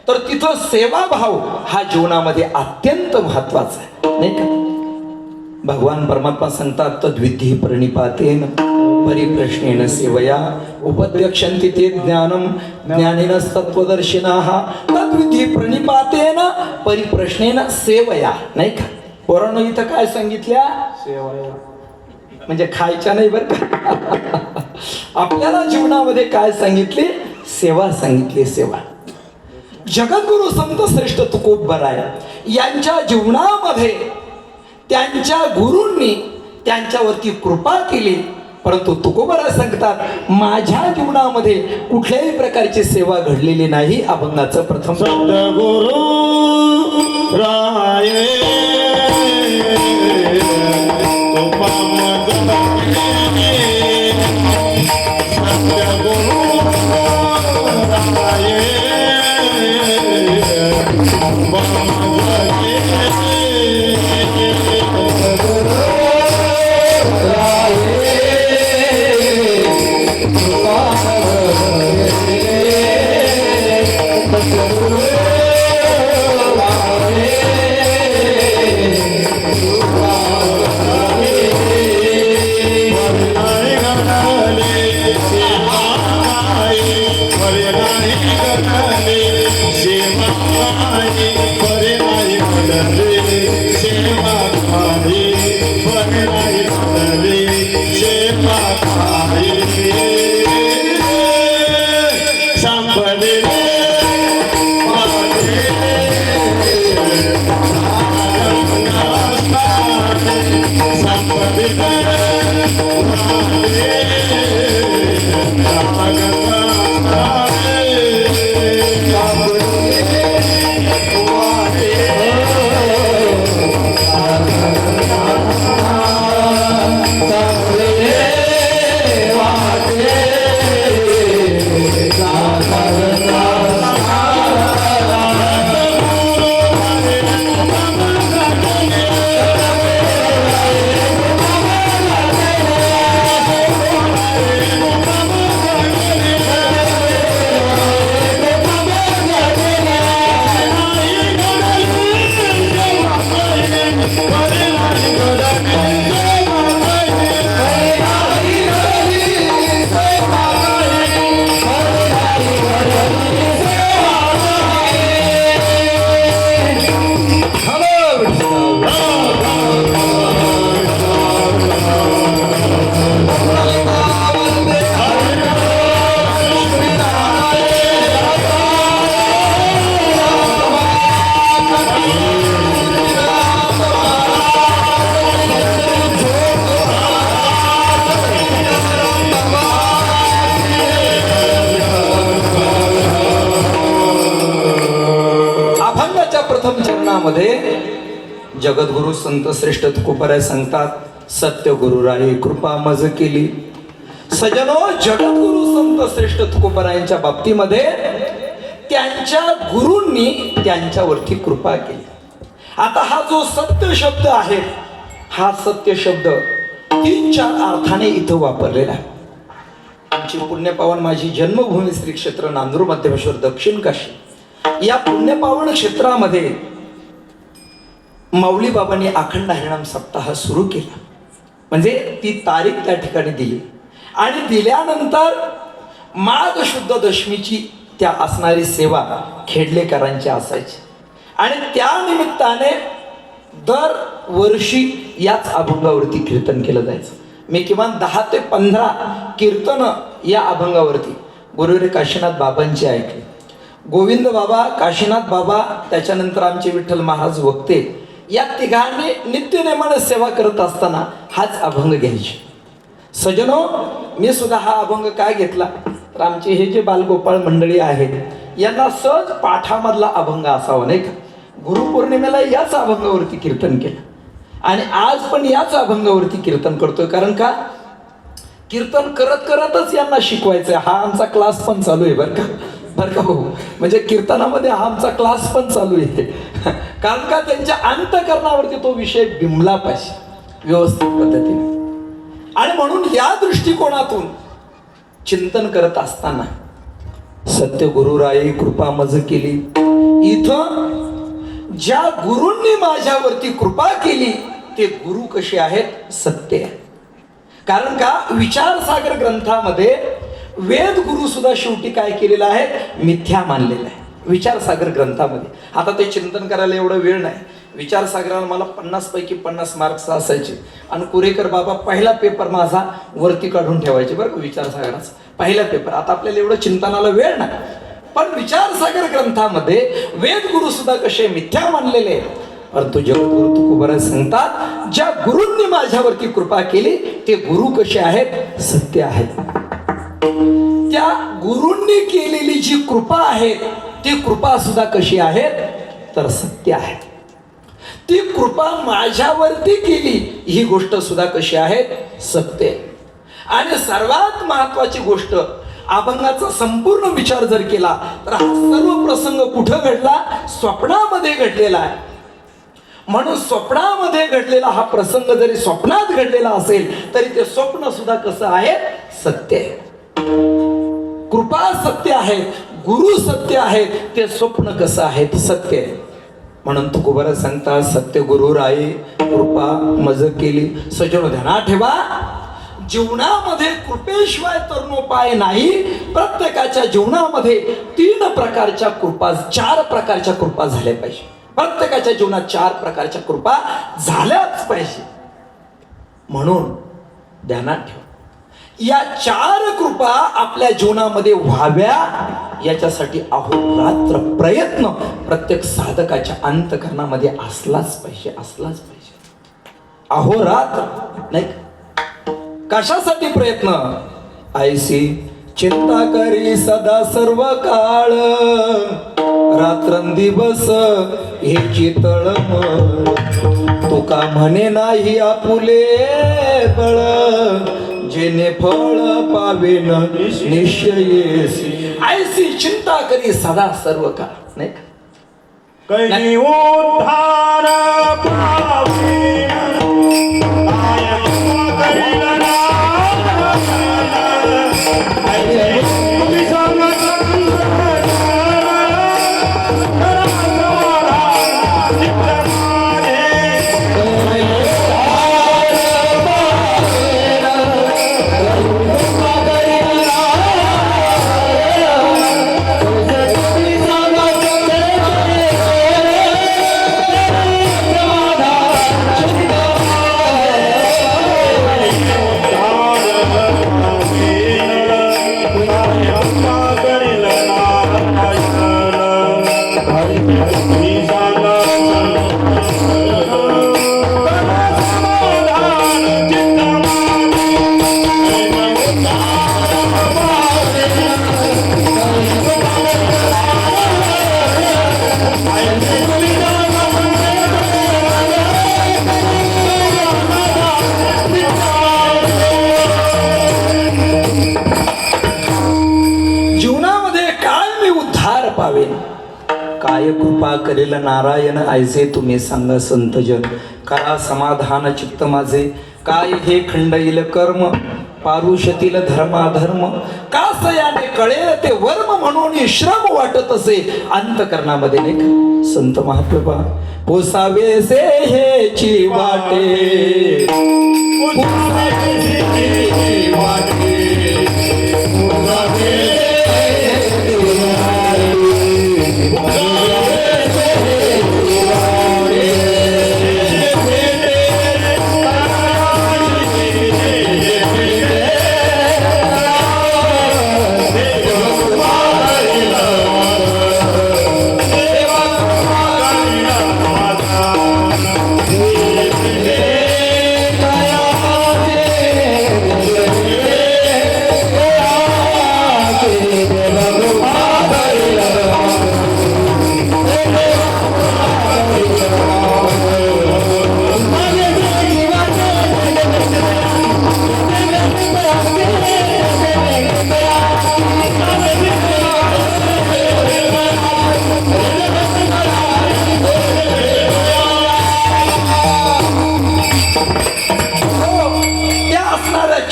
तर तिथं सेवाभाव हा जीवनामध्ये अत्यंत महत्वाचा आहे, नाही का? भगवान परमात्मा सांगतात, तद्विधी प्रणिपातेन परिप्रश्नेन सेवया उपद्यक्षन्ति ते ज्ञानम ज्ञानेन तत्वदर्शिनाः तद्विधी प्रणिपातेन परिप्रश्नेन सेवया. नाही का? पोरांनो, इथं काय सांगितल्या? सेवया म्हणजे खायच्या नाही बरं का. आपल्याला जीवनामध्ये काय सांगितले? सेवा सांगितली. सेवा. जगद्गुरु संत श्रेष्ठ तुकोबराय यांच्या जीवनामध्ये त्यांच्या गुरूंनी त्यांच्यावरती कृपा केली, परंतु तुकोबराय सांगतात, माझ्या जीवनामध्ये कुठल्याही प्रकारची सेवा घडलेली नाही. अभंगाचं प्रथम सद्गुरु राय जगद्गुरु संत श्रेष्ठ तुकोबराय सांगतात, सत्य गुरुराये कृपा मज केली. सजनो, जगद्गुरु संत श्रेष्ठ तुकोबरायांच्या बाबतीमध्ये त्यांच्या गुरूंनी त्यांच्यावरती कृपा केली. आता हा जो सत्य शब्द आहे, हा सत्य शब्द 3-4 अर्थाने इथं वापरलेला आहे. आमची पुण्यपावन माझी जन्मभूमी श्री क्षेत्र नांदूर मध्यमेश्वर दक्षिण काशी या पुण्यपावन क्षेत्रामध्ये माऊली बाबांनी अखंड हरिनाम सप्ताह सुरू केला. म्हणजे ती तारीख त्या ठिकाणी दिली आणि दिल्यानंतर माघ शुद्ध दशमीची त्या असणारी सेवा खेडलेकरांची असायची आणि त्या निमित्ताने दरवर्षी याच अभंगावरती कीर्तन केलं जायचं. मी किमान 10 ते 15 कीर्तन या अभंगावरती गुरुरे काशीनाथ बाबांची ऐकली. गोविंद बाबा, काशीनाथ बाबा, त्याच्यानंतर आमचे विठ्ठल महाराज वक्ते, या तिघांनी नित्यनेमाने सेवा करत असताना हाच अभंग घ्यायचे. सजनो, मी सुद्धा हा अभंग काय घेतला तर आमचे हे जे बालगोपाळ मंडळी आहेत यांना सहज पाठामधला अभंग असावा, नाही का. गुरुपौर्णिमेला याच अभंगावरती कीर्तन केलं आणि आज पण याच अभंगावरती कीर्तन करतोय. कारण का, कीर्तन करत करतच यांना शिकवायचंय. हा आमचा क्लास पण चालू आहे बरं का हो. म्हणजे कीर्तनामध्ये हा आमचा क्लास पण चालू आहे. कारण का, त्यांच्या अंतःकरणावरती तो विषय बिंबला पाहिजे व्यवस्थित पद्धतीने. आणि म्हणून या दृष्टिकोनातून चिंतन करत असताना सत्य गुरुराये कृपा मज केली. इथं ज्या गुरूंनी माझ्यावरती कृपा केली ते गुरु कसे आहेत, सत्य आहे. कारण का, विचारसागर ग्रंथामध्ये वेद गुरु सुद्धा शेवटी काय केलेलं आहे, मिथ्या मानलेलं आहे. विचारसागर ग्रंथामध्ये आता ते चिंतन करायला एवढा वेळ नाही. विचारसागराला मला 50 पैकी 50 मार्क्स असायचे आणि कुरेकर बाबा पहिला पेपर माझा वरती काढून ठेवायचे बरं का, विचारसागराचा पहिला पेपर. आता आपल्याला एवढं चिंतनाला वेळ नाही, पण विचारसागर ग्रंथामध्ये वेद गुरु सुद्धा कसे मिथ्या मानलेले. परंतु जगद्गुरु तुकोबराय सांगतात, ज्या गुरूंनी माझ्यावरती कृपा केली ते गुरु कसे आहेत, सत्य आहेत. त्या गुरूंनी केलेली जी कृपा आहे ती कृपा सुद्धा कशी आहे तर सत्य आहे. ती कृपा माझ्यावरती केली ही गोष्ट सुद्धा कशी आहे, सत्य. आणि सर्वात महत्वाची गोष्ट, अभंगाचा संपूर्ण विचार जर केला तर हा सर्व प्रसंग कुठं घडला, स्वप्नामध्ये घडलेला आहे. म्हणून स्वप्नामध्ये घडलेला हा प्रसंग जरी स्वप्नात घडलेला असेल तरी ते स्वप्न सुद्धा कसं आहे, सत्य आहे. कृपा सत्य आहे, गुरु सत्य आहेत, ते स्वप्न कसं आहे, सत्य आहे. म्हणून तुकोबराय सांगतात, सत्य गुरु राये कृपा मज केली. सजनो, ध्यानात ठेवा, जीवनामध्ये कृपेशिवाय तरुणोपाय नाही. प्रत्येकाच्या जीवनामध्ये 3 प्रकारच्या कृपा, 4 प्रकारच्या कृपा झाल्या पाहिजे. प्रत्येकाच्या जीवनात 4 प्रकारच्या कृपा झाल्याच पाहिजे. म्हणून ध्यानात ठेवा, या 4 कृपा आपल्या जीवनामध्ये व्हाव्या याच्यासाठी अहोरात्र प्रयत्न प्रत्येक साधकाच्या अंतःकरणामध्ये असलाच पाहिजे. अहोरात्र नाही. कशासाठी प्रयत्न, ऐसी चिंता करी सदा सर्व काळ, रात्रंदिवस हेची तळमळ, तुका म्हणे नाही आपुले बळ, जेने फळ पावेन निश्चयेसी. ऐसी चिंता करी सदा सर्व काळ, नाही कधी उद्धार पावीन, काय करील काय कृपा करेल नारायण ऐसे तुम्ही सांगा संतजन. करा समाधान चित्त माझे, काय हे खंडईल कर्म पारुषतील धर्माधर्म. कास याने कळेल ते वर्म म्हणून श्रम वाटत असे अंतकरणामध्ये लेख. संत महाप्रभा पोसावे से हेची वाटे, पोसावे से हेची वाटे, पोसावे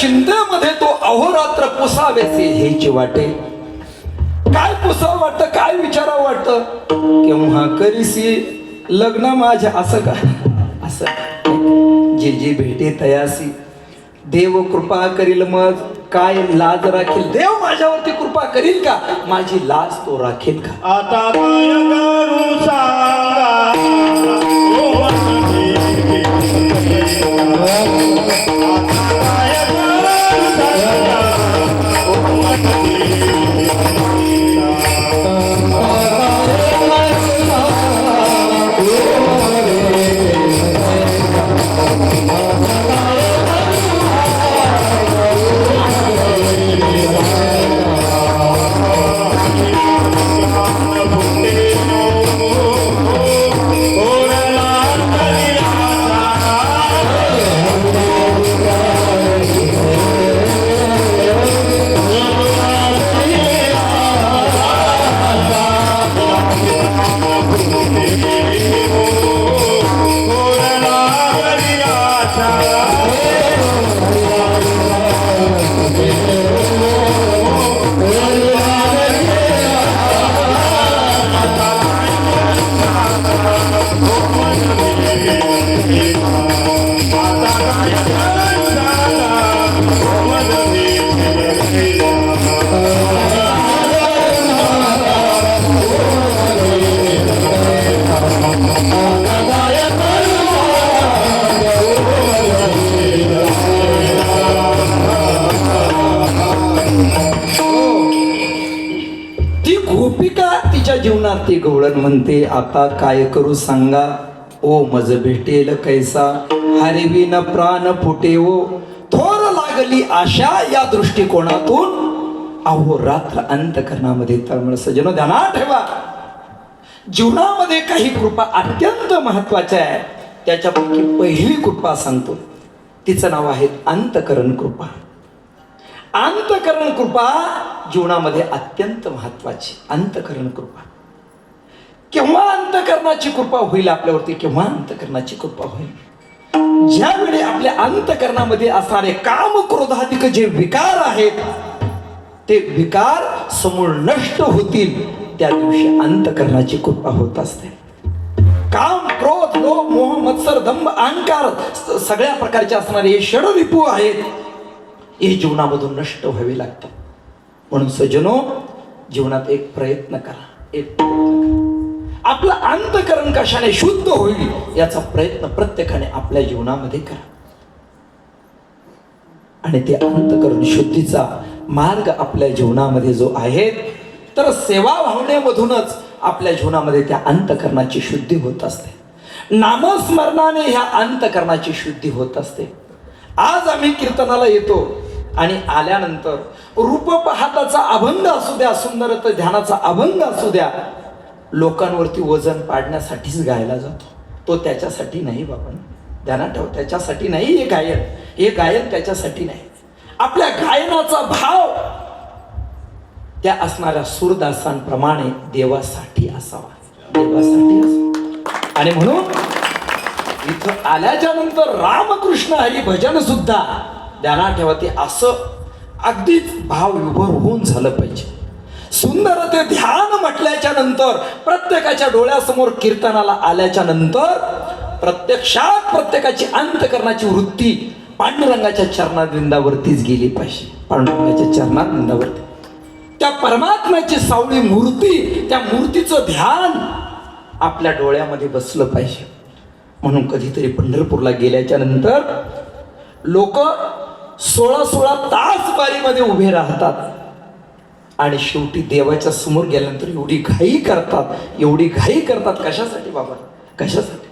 चिंतेमध्ये तो अहोरात्र पुसावेसे हेची वाटे. काय पुसावं वाटतं, काय विचारावं वाटतं, केव्हा करीसी लग्न माझ्या, असं का असं जे जे भेटे तयासी. देव कृपा करील मग काय लाज राखील, देव माझ्यावरती कृपा करील का, माझी लाज तो राखील का. आता काय करू सांगा, ओ मनवी. आता काय करू सांगा, ओ मनवी. जीवनात ती गवळण म्हणते, आता काय करू सांगा, ओ मज भेटेल कैसा, हरवीन प्राण फुटे ओ. थोर लागली आशा या दृष्टिकोनातून अहोरात्र अंतकरणामध्ये तळमळ. सजनो ध्यानात ठेवा, जीवनामध्ये काही कृपा अत्यंत महत्वाच्या आहे. त्याच्यापैकी पहिली कृपा सांगतो, तिचं नाव आहे अंतकरण कृपा. अंतकरण कृपा जीवनामध्ये अत्यंत महत्वाची. अंतकरण कृपा केव्हा अंतकरणाची कृपा होईल आपल्यावरती, केव्हा अंतकरणाची कृपा होईल, ज्यावेळी आपल्या अंतकरणामध्ये असणारे काम क्रोधाधिक जे विकार आहेत ते विकार समूळ नष्ट होतील, त्या दिवशी अंतकरणाची कृपा होत असते. काम क्रोध लोभ मोह मत्सर दंभ अहंकार सगळ्या प्रकारचे असणारे हे षडरिपू आहेत, हे जीवनामधून नष्ट व्हावे लागतात. म्हणून सज्जनो, जीवनात एक प्रयत्न करा, एक प्रयत्न करा. आपलं अंतकरण कशाने शुद्ध होईल याचा प्रयत्न प्रत्येकाने आपल्या जीवनामध्ये करा. आणि ते अंतकरण शुद्धीचा मार्ग आपल्या जीवनामध्ये जो आहे, तर सेवा भावनेमधूनच आपल्या जीवनामध्ये त्या अंतकरणाची शुद्धी होत असते. नामस्मरणाने ह्या अंतकरणाची शुद्धी होत असते. आज आम्ही कीर्तनाला येतो आणि आल्यानंतर रूप पाहताचा अभंग असू द्या, सुंदरत ध्यानाचा अभंग असू द्या, लोकांवरती वजन पाडण्यासाठीच गायला जातो. तो त्याच्यासाठी नाही बाबा, ध्यानात ठेव, त्याच्यासाठी नाही हे गायन त्याच्यासाठी नाही. आपल्या गायनाचा भाव त्या असणाऱ्या सूरदासांप्रमाणे देवासाठी असावा, देवासाठी असावा. आणि म्हणून इथं आल्याच्या नंतर रामकृष्ण हरी भजन सुद्धा ध्यानात ठेवा, ते असं अगदीच भाव विभोर होऊन झालं पाहिजे. सुंदर ते ध्यान म्हटल्याच्या नंतर प्रत्येकाच्या डोळ्यासमोर कीर्तनाला आल्याच्या नंतर प्रत्यक्षात प्रत्येकाची अंतकरणाची वृत्ती पांडुरंगाच्या चरणाविंदावरतीच गेली पाहिजे. पांडुरंगाच्या चरणाविंदावरती त्या परमात्म्याची सावळी मूर्ती, त्या मूर्तीचं ध्यान आपल्या डोळ्यामध्ये बसलं पाहिजे. म्हणून कधीतरी पंढरपूरला गेल्याच्या नंतर लोक 16-16 तास बारीमध्ये उभे राहतात आणि शेवटी देवाच्या समोर गेल्यानंतर एवढी घाई करतात, एवढी घाई करतात. कशासाठी बाबा, कशासाठी?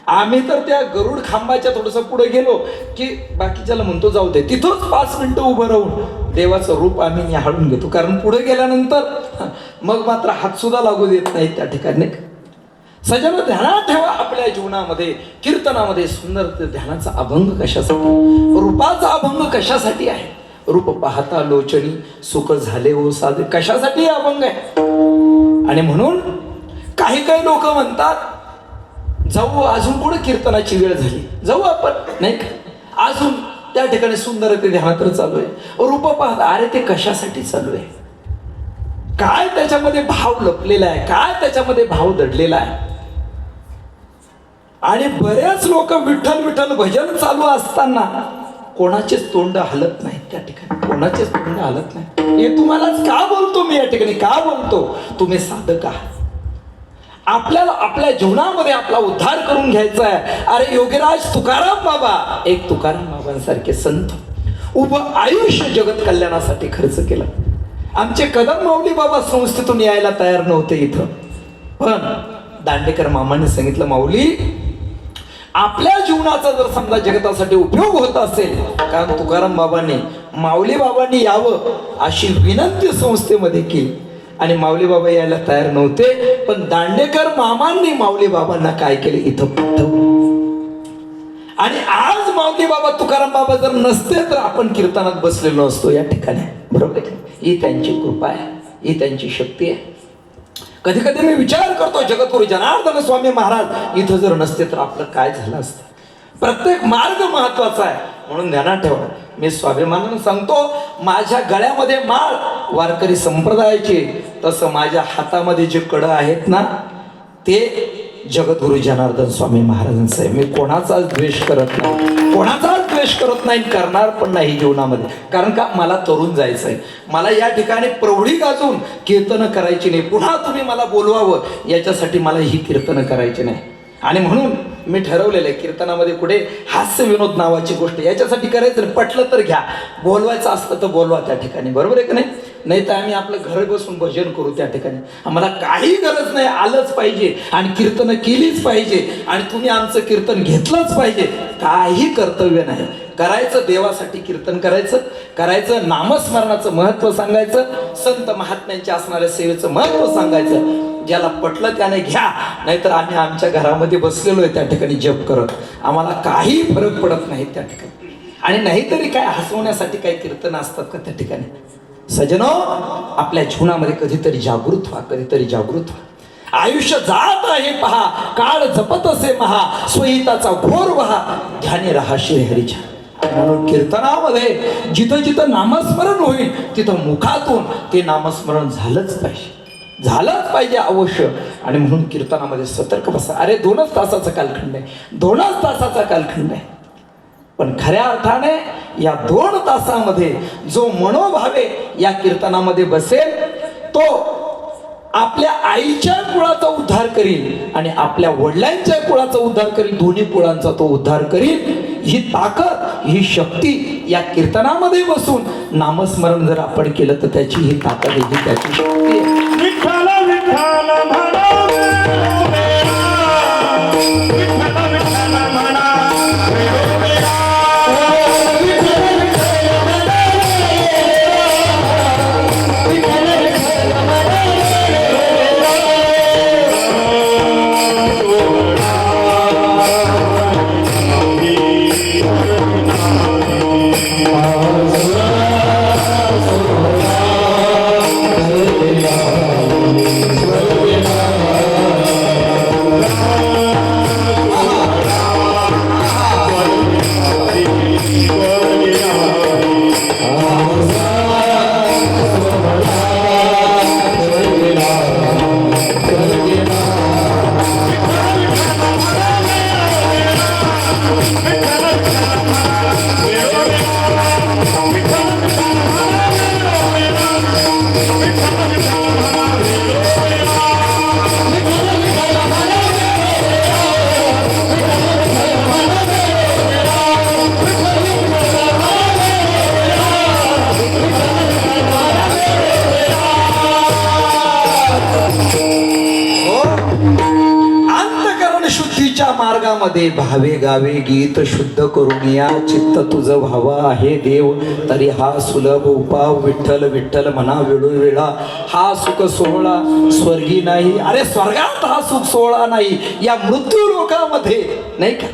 आम्ही तर त्या गरुड खांबाच्या थोडंसं पुढे गेलो की बाकीच्याला म्हणतो जाऊ दे, तिथंच 5 मिनिटं उभं राहून देवाचं रूप आम्ही निहाळून घेतो. कारण पुढे गेल्यानंतर मग मात्र हात सुद्धा लागू देत नाहीत त्या ठिकाणी. सजन ध्यानात ठेवा, आपल्या जीवनामध्ये कीर्तनामध्ये सुंदर ध्यानाचा अभंग कशासाठी, रूपाचा अभंग कशासाठी आहे? रूप पाहता लोचनी सुख झाले हो साधे, कशासाठी अभंग आहे? आणि म्हणून काही काही लोक म्हणतात जाऊ, अजून कुठे कीर्तनाची वेळ झाली, जाऊ आपण, नाही का? अजून त्या ठिकाणी सुंदर ते ध्यान तर चालू आहे, रूप पाहता. अरे ते कशासाठी चालू आहे? काय त्याच्यामध्ये भाव लपलेला आहे, काय त्याच्यामध्ये भाव दडलेला आहे? आणि बरेच लोक विठ्ठल विठ्ठल भजन चालू असताना कोणाचेच तोंड हलत नाही त्या ठिकाणी, कोणाचेच तोंड हलत नाही. हे तुम्हालाच का बोलतो मी या ठिकाणी, का बोलतो? तुम्ही साधक आहात, आपल्याला आपल्या जीवनामध्ये आपला उद्धार करून घ्यायचा आहे. अरे योगीराज तुकाराम बाबा, एक तुकाराम बाबांसारखे संत उभं आयुष्य जगत कल्याणासाठी खर्च केलं. आमचे कदम माऊली बाबा संस्थेतून यायला तयार नव्हते इथं, पण दांडेकर मामाने सांगितलं, माऊली आपल्या जीवनाचा जर समजा जगतासाठी उपयोग होत असेल, कारण तुकाराम बाबांनी माऊली बाबांनी यावं अशी विनंती संस्थेमध्ये केली आणि माऊली बाबा यायला तयार नव्हते, पण दांडेकर मामांनी माऊली बाबांना काय केले, इथं पाठवलं. आणि आज माऊली बाबा तुकाराम बाबा जर नसते तर आपण कीर्तनात बसलेलो असतो या ठिकाणी, बरोबर आहे? ही त्यांची कृपा आहे, ही त्यांची शक्ती आहे. कधी कधी मी विचार करतो, जगद्गुरु जनार्दन स्वामी महाराज इथं जर नसते तर आपलं काय झालं असतं. प्रत्येक मार्ग महत्वाचा आहे, म्हणून ध्यानात ठेवा. मी स्वाभिमानानं सांगतो, माझ्या गळ्यामध्ये माळ वारकरी संप्रदायाची, तसं माझ्या हातामध्ये जे कडं आहेत ना ते जगद्गुरु जनार्दन स्वामी महाराजांचं आहे. मी कोणाचाच द्वेष करत नाही, कोणाचाच द्वेष करत नाही, करणार पण नाही जीवनामध्ये. कारण का, मला तरुण जायचं आहे, मला या ठिकाणी प्रौढी गाजून कीर्तनं करायची नाही, पुन्हा तुम्ही मला बोलवावं याच्यासाठी मला ही कीर्तनं करायची नाही. आणि म्हणून मी ठरवलेलं आहे, कीर्तनामध्ये कुठे हास्य विनोद नावाची गोष्ट याच्यासाठी करायचं, पटलं तर घ्या, बोलवायचं असतं तर बोलवा त्या ठिकाणी, बरोबर आहे का नाही? नाही तर आम्ही आपलं घर बसून भजन करू त्या ठिकाणी. आम्हाला काही गरज नाही, आलंच पाहिजे आणि कीर्तनं केलीच पाहिजे आणि तुम्ही आमचं कीर्तन घेतलंच पाहिजे. काही कर्तव्य नाही, करायचं देवासाठी कीर्तन करायचं, नामस्मरणाचं महत्त्व सांगायचं, संत महात्म्यांच्या असणाऱ्या सेवेचं महत्त्व सांगायचं. ज्याला पटलं त्याने घ्या, नाहीतर आम्ही आमच्या घरामध्ये बसलेलो आहे त्या ठिकाणी जप करत, आम्हाला काही फरक पडत नाही त्या ठिकाणी. आणि नाहीतरी काय हसवण्यासाठी काही कीर्तन असतात का त्या ठिकाणी? सजनो, आपल्या जीवनामध्ये कधीतरी जागृत व्हा, कधीतरी जागृत व्हा. आयुष्य जात आहे पहा, काळ जपत असे महा, स्वहिताचा घोर वहा, ध्यानी रहा श्रीहरीच्या. म्हणून कीर्तनामध्ये जिथं जिथं नामस्मरण होईल तिथं मुखातून ते नामस्मरण झालंच पाहिजे अवश्य. आणि म्हणून कीर्तनामध्ये सतर्क बसा. अरे 2च तासाचा कालखंड आहे, 2च तासाचा कालखंड आहे, पण खऱ्या अर्थाने या 2 तासामध्ये जो मनोभावे या कीर्तनामध्ये बसेल तो आपल्या आईच्या कुळाचा उद्धार करील आणि आपल्या वडिलांच्या कुळाचा उद्धार करील, दोन्ही कुळांचा तो उद्धार करील. ही ताकद, ही शक्ती या कीर्तनामध्ये बसून नामस्मरण जर आपण केलं तर त्याची ही ताकद आहे, ही त्याची शक्ती आहे. विठ्ठल विठ्ठल म्हणा, विठ्ठल विठ्ठल म्हणा, मनामध्ये भावे गावे गीत शुद्ध करून या चित्त तुझं व्हावा आहे देव तरी हा सुलभ उपाव विठ्ठल विठ्ठल म्हणा वेळोवेळा हा सुख सोहळा स्वर्गी नाही अरे स्वर्गात हा सुख सोहळा नाही या मृत्यू लोकामध्ये नाही का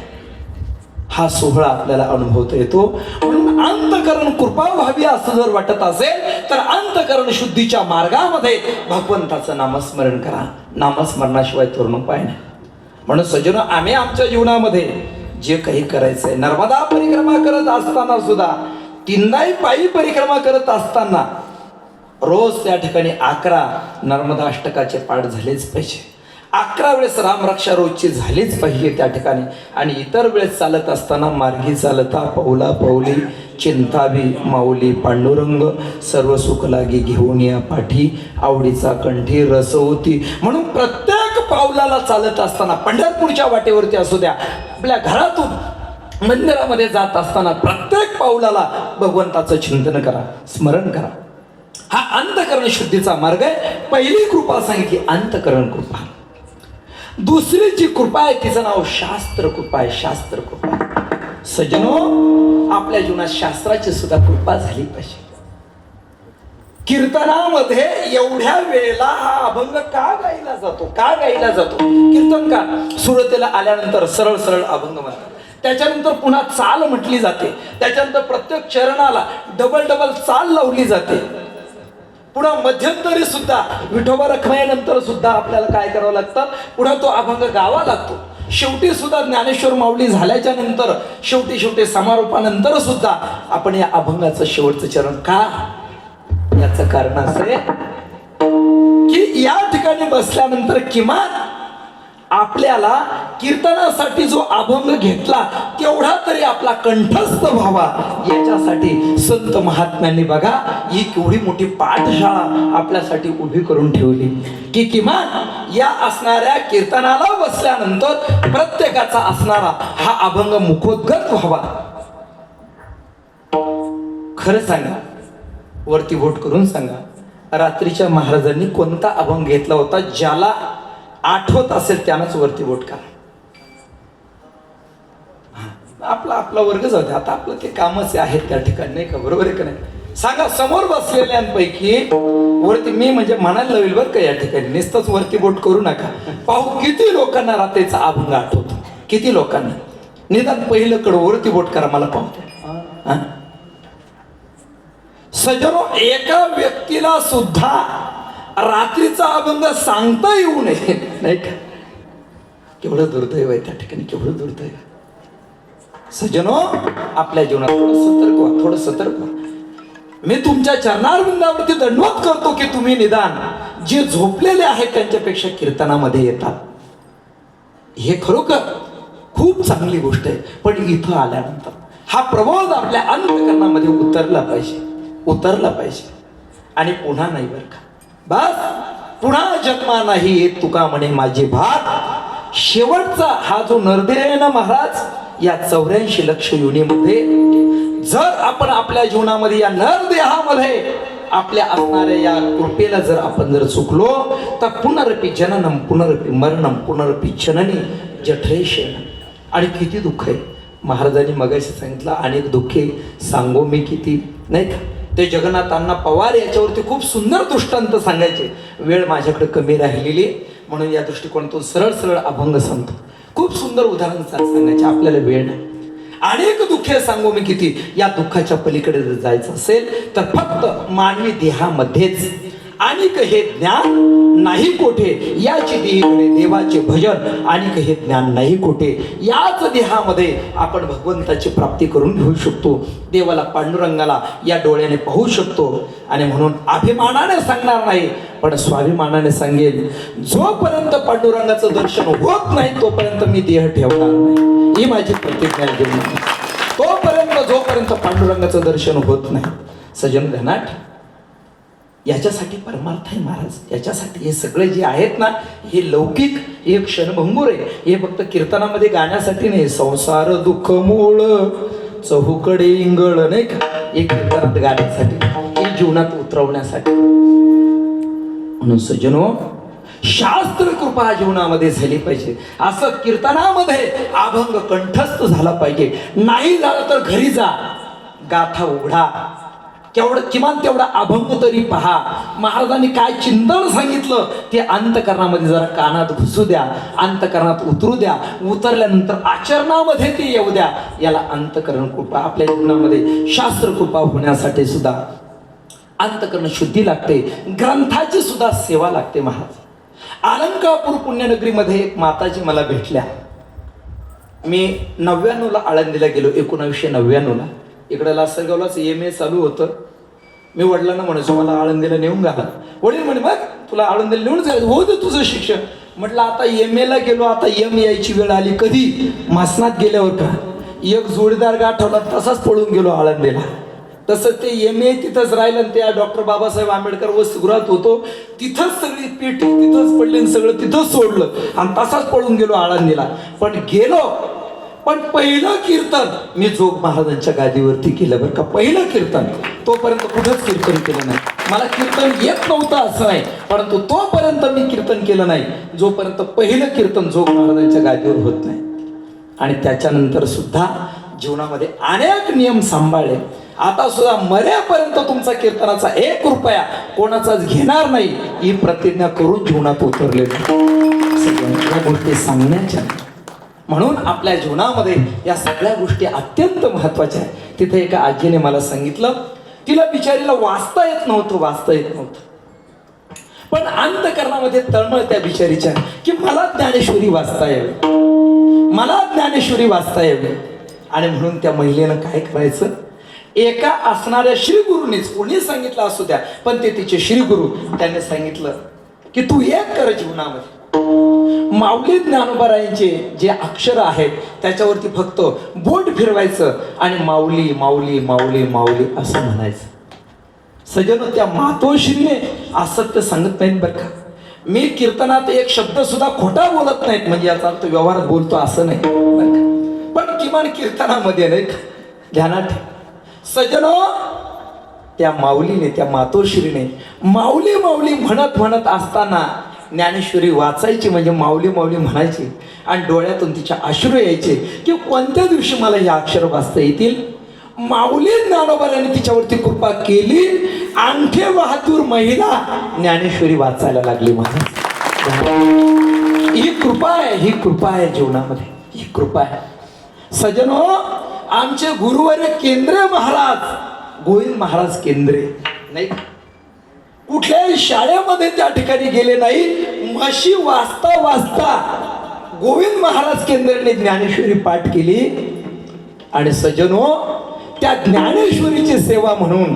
हा सोहळा आपल्याला अनुभवता येतो म्हणून अंतकरण कृपा व्हावी असं जर वाटत असेल तर अंतकरण शुद्धीच्या मार्गामध्ये भगवंताचं नामस्मरण करा नामस्मरणाशिवाय तोरण उपाय नाही म्हणून सज्जनो आम्ही आमच्या जीवनामध्ये जे काही करायचंय नर्मदा परिक्रमा करत असताना सुद्धा तीनदाही पायी परिक्रमा करत असताना रोज त्या ठिकाणी 11 नर्मदा अष्टकाचे पाठ झालेच पाहिजे 11 वेळेस रामरक्षा रोजची झालीच पाहिजे त्या ठिकाणी आणि इतर वेळेस चालत असताना मार्गी चालता पौला पौली चिंतावी माऊली पांडुरंग सर्व सुख लागी घेऊन या पाठी आवडीचा कंठी रस होती म्हणून प्रत्येक पावलाला चालत असताना पंढरपूरच्या वाटेवरती असू द्या आपल्या घरातून मंदिरामध्ये जात असताना प्रत्येक पावलाला भगवंताचं चिंतन करा स्मरण करा हा अंतकरण शुद्धीचा मार्ग आहे पहिली कृपा सांगितली अंतकरण कृपा दुसरी जी कृपा आहे तिचं नाव शास्त्र कृपा आहे शास्त्र कृपा सज्जनो आपल्या जीवनात शास्त्राची सुद्धा कृपा झाली पाहिजे कीर्तनामध्ये एवढ्या वेळेला हा अभंग का गायला जातो कीर्तनकार सुरतेला आल्यानंतर सरळ सरळ अभंग म्हणतात त्याच्यानंतर पुन्हा चाल म्हटली जाते त्याच्यानंतर प्रत्येक चरणाला डबल चाल लावली जाते पुन्हा मध्यंतरी सुद्धा विठोबा रखमाईनंतर सुद्धा आपल्याला काय करावं लागतं पुन्हा तो अभंग गावा लागतो शेवटी सुद्धा ज्ञानेश्वर माऊली झाल्याच्या नंतर शेवटी समारोपानंतर सुद्धा आपण या अभंगाचं शेवटचं चरण का याचं कारण असं आहे की या ठिकाणी बसल्यानंतर किमान आपल्याला कीर्तनासाठी जो अभंग घेतला तेवढा तरी आपला कंठस्थ व्हावा याच्यासाठी संत महात्म्यांनी बघा ही केवढी मोठी पाठशाळा आपल्यासाठी उभी करून ठेवली की किमान या असणाऱ्या कीर्तनाला बसल्यानंतर प्रत्येकाचा असणारा हा अभंग मुखोद्गत व्हावा खरं सांगा वरती बोट करून सांगा रात्रीच्या महाराजांनी कोणता अभंग घेतला होता ज्याला आठवत असेल त्यानंच वरती बोट करा आपला वर्ग जाऊ दे आता आपलं ते कामच आहे त्या ठिकाणी नाही का बरोबर आहे का नाही सांगा समोर बसलेल्यांपैकी वरती मी म्हणजे म्हणायला लावेल बरं का या ठिकाणी नुसतंच वरती बोट करू नका पाहू किती लोकांना रात्रीचा अभंग आठवतो किती लोकांना निदान पहिलं कडं वरती बोट करा मला पाहतो सज्जनो एका व्यक्तीला सुद्धा रात्रीचा अभंग सांगता येऊ नये नाही का केवढं दुर्दैव आहे त्या ठिकाणी केवढं दुर्दैव सज्जनो आपल्या जीवनात थोडं सतर्क व्हा मी तुमच्या चरणारविंदावरती दंडवत करतो की तुम्ही निदान जे झोपलेले आहेत त्यांच्यापेक्षा कीर्तनामध्ये येतात हे खरोखर खूप चांगली गोष्ट आहे पण इथं आल्यानंतर हा प्रबोध आपल्या अंतःकरणामध्ये उतरला पाहिजे आणि पुन्हा नाही बरं का बस पुन्हा जन्मा नाही येत तुका म्हणे माझी भात शेवटचा हा जो नरदेव आहे ना महाराज या 84 लक्ष योनीमध्ये जर आपण आपल्या जीवनामध्ये या नरदेहामध्ये आपल्या असणाऱ्या या कृपेला जर आपण जर चुकलो तर पुनरपी जननम पुनरपी मरणम पुनरपी जननी जठरे शयनम आणि किती दुःख आहे महाराजांनी मगाशी सांगितलं अनेक दुःखे सांगो मी किती नाही का ते जगन्नाथांना पवार याच्यावरती खूप सुंदर दृष्टांत सांगायचे वेळ माझ्याकडे कमी राहिलेली म्हणून या दृष्टिकोनातून सरळ अभंग सांगतो खूप सुंदर उदाहरण सांगायचे आपल्याला वेळ नाही अनेक दुःखे सांगू मी किती या दुःखाच्या पलीकडे जर जायचं असेल तर फक्त मानवी देहामध्येच आणिक हे ज्ञान नाही कोठे याची देहीकडे देवाचे भजन आणिक हे ज्ञान नाही कोठे याच देहामध्ये आपण भगवंताची प्राप्ती करून घेऊ शकतो देवाला पांडुरंगाला या डोळ्याने पाहू शकतो आणि म्हणून अभिमानाने सांगणार नाही पण स्वाभिमानाने सांगेल जोपर्यंत पांडुरंगाचं दर्शन होत नाही तोपर्यंत मी देह ठेवणार नाही ही माझी प्रतिज्ञा घेऊन तोपर्यंत जोपर्यंत पांडुरंगाचं दर्शन होत नाही सजन ध्यानात याच्यासाठी परमार्थ आहे महाराज याच्यासाठी हे सगळे जे आहेत ना हे लौकिक हे क्षणभंगूर आहे हे फक्त कीर्तनामध्ये गाण्यासाठी नाही संसार दुःख मूळ चहूकडे इंगळ नाही का हे कीर्तनात गाण्यासाठी हे जीवनात उतरवण्यासाठी म्हणून सज्जनो शास्त्र कृपा जीवनामध्ये झाली पाहिजे. असं कीर्तनामध्ये अभंग कंठस्थ झाला पाहिजे. नाही झालं तर घरी जा, गाथा उघडा, किमान तेवढा अभंग तरी पहा. महाराजांनी काय चिंतन सांगितलं ते अंतकरणामध्ये जरा कानात घुसू द्या, अंतकरणात उतरू द्या. उतरल्यानंतर आचरणामध्ये ते येऊ द्या. याला अंतकरण कृपा. आपल्या जीवनामध्ये शास्त्र कृपा होण्यासाठी सुद्धा अंतकरण शुद्धी लागते, ग्रंथाची सुद्धा सेवा लागते. महाराज अलंकापूर पुण्यनगरीमध्ये एक माताजी मला भेटल्या. मी 99ला आळंदीला गेलो, 1999ला. इकडं लासलगावलाच MA चालू होतं. मी वडिलांना म्हणायचो मला आळंदीला नेऊन घाला. वडील म्हणे मग तुला आळंदीला नेऊन जायचं, हो दे तुझं शिक्षण. म्हटलं आता MA ला गेलो, आता M यायची वेळ आली. कधी? मासनात गेल्यावर का. एक जोडीदार गाठवला, तसाच पळून गेलो आळंदीला. तसं ते MA तिथंच राहिलं. त्या डॉक्टर बाबासाहेब आंबेडकर वसतिगृहात होतो, तिथंच सगळी पेटी तिथंच पडली, सगळं तिथंच सोडलं आणि तसाच पळून गेलो आळंदीला. पण पहिलं कीर्तन मी जोग महाराजांच्या गादीवरती केलं बरं का. पहिलं कीर्तन. तोपर्यंत कुठंच कीर्तन केलं नाही. मला कीर्तन येत नव्हतं असं नाही, परंतु तोपर्यंत मी कीर्तन केलं नाही जोपर्यंत पहिलं कीर्तन जोग महाराजांच्या गादीवर होत नाही. आणि त्याच्यानंतर सुद्धा जीवनामध्ये अनेक नियम सांभाळले. आता सुद्धा मरेपर्यंत तुमचा कीर्तनाचा 1 रुपया कोणाचाच घेणार नाही ही प्रतिज्ञा करून जीवनात उतरले. सगळ्या गोष्टी सांगण्याच्या. म्हणून आपल्या जीवनामध्ये या सगळ्या गोष्टी अत्यंत महत्वाच्या आहेत. तिथे एका आजीने मला सांगितलं, तिला बिचारीला वाचता येत नव्हतं. पण अंतकरणामध्ये तळमळ त्या बिचारीच्या की मला ज्ञानेश्वरी वाचता यावी. आणि म्हणून त्या महिलेनं काय करायचं, एका असणाऱ्या श्रीगुरूंनीच, कोणी सांगितलं असू द्या, पण ते तिचे श्रीगुरु, त्यांनी सांगितलं की तू एक कर जीवनामध्ये. माऊली ज्ञानोबारायांचे जे अक्षर आहेत त्याच्यावरती फक्त बोट फिरवायचं आणि माऊली माऊली माऊली माऊली असं म्हणायचं. सजनो, त्या मातोश्रीने असत्य सांगत नाहीत बरं का. मी कीर्तनात एक शब्द सुद्धा खोटा बोलत नाहीत, म्हणजे याचा अर्थ व्यवहारात बोलतो असं नाही बरं का. पण किमान कीर्तनामध्ये नाही का, ध्यानात सजनो, त्या माऊलीने, त्या मातोश्रीने माऊली माऊली म्हणत असताना ज्ञानेश्वरी वाचायची, म्हणजे माऊली माऊली म्हणायची आणि डोळ्यातून तिच्या अश्रू यायचे की कोणत्या दिवशी मला हे अक्षर वाचता येतील. माऊली ज्ञानोबाराने तिच्यावरती कृपा केली. अंगठे बहादूर महिला ज्ञानेश्वरी वाचायला लागली. ही कृपा आहे जीवनामध्ये, ही कृपा आहे. सजनो, आमचे गुरुवर्य केंद्रे महाराज, गोविंद महाराज केंद्रे नाही, कुठल्याही शाळेमध्ये त्या ठिकाणी गेले नाही. म्हशी वाचता गोविंद महाराज केंद्राने ज्ञानेश्वरी पाठ केली. आणि सजनो, त्या ज्ञानेश्वरीची सेवा म्हणून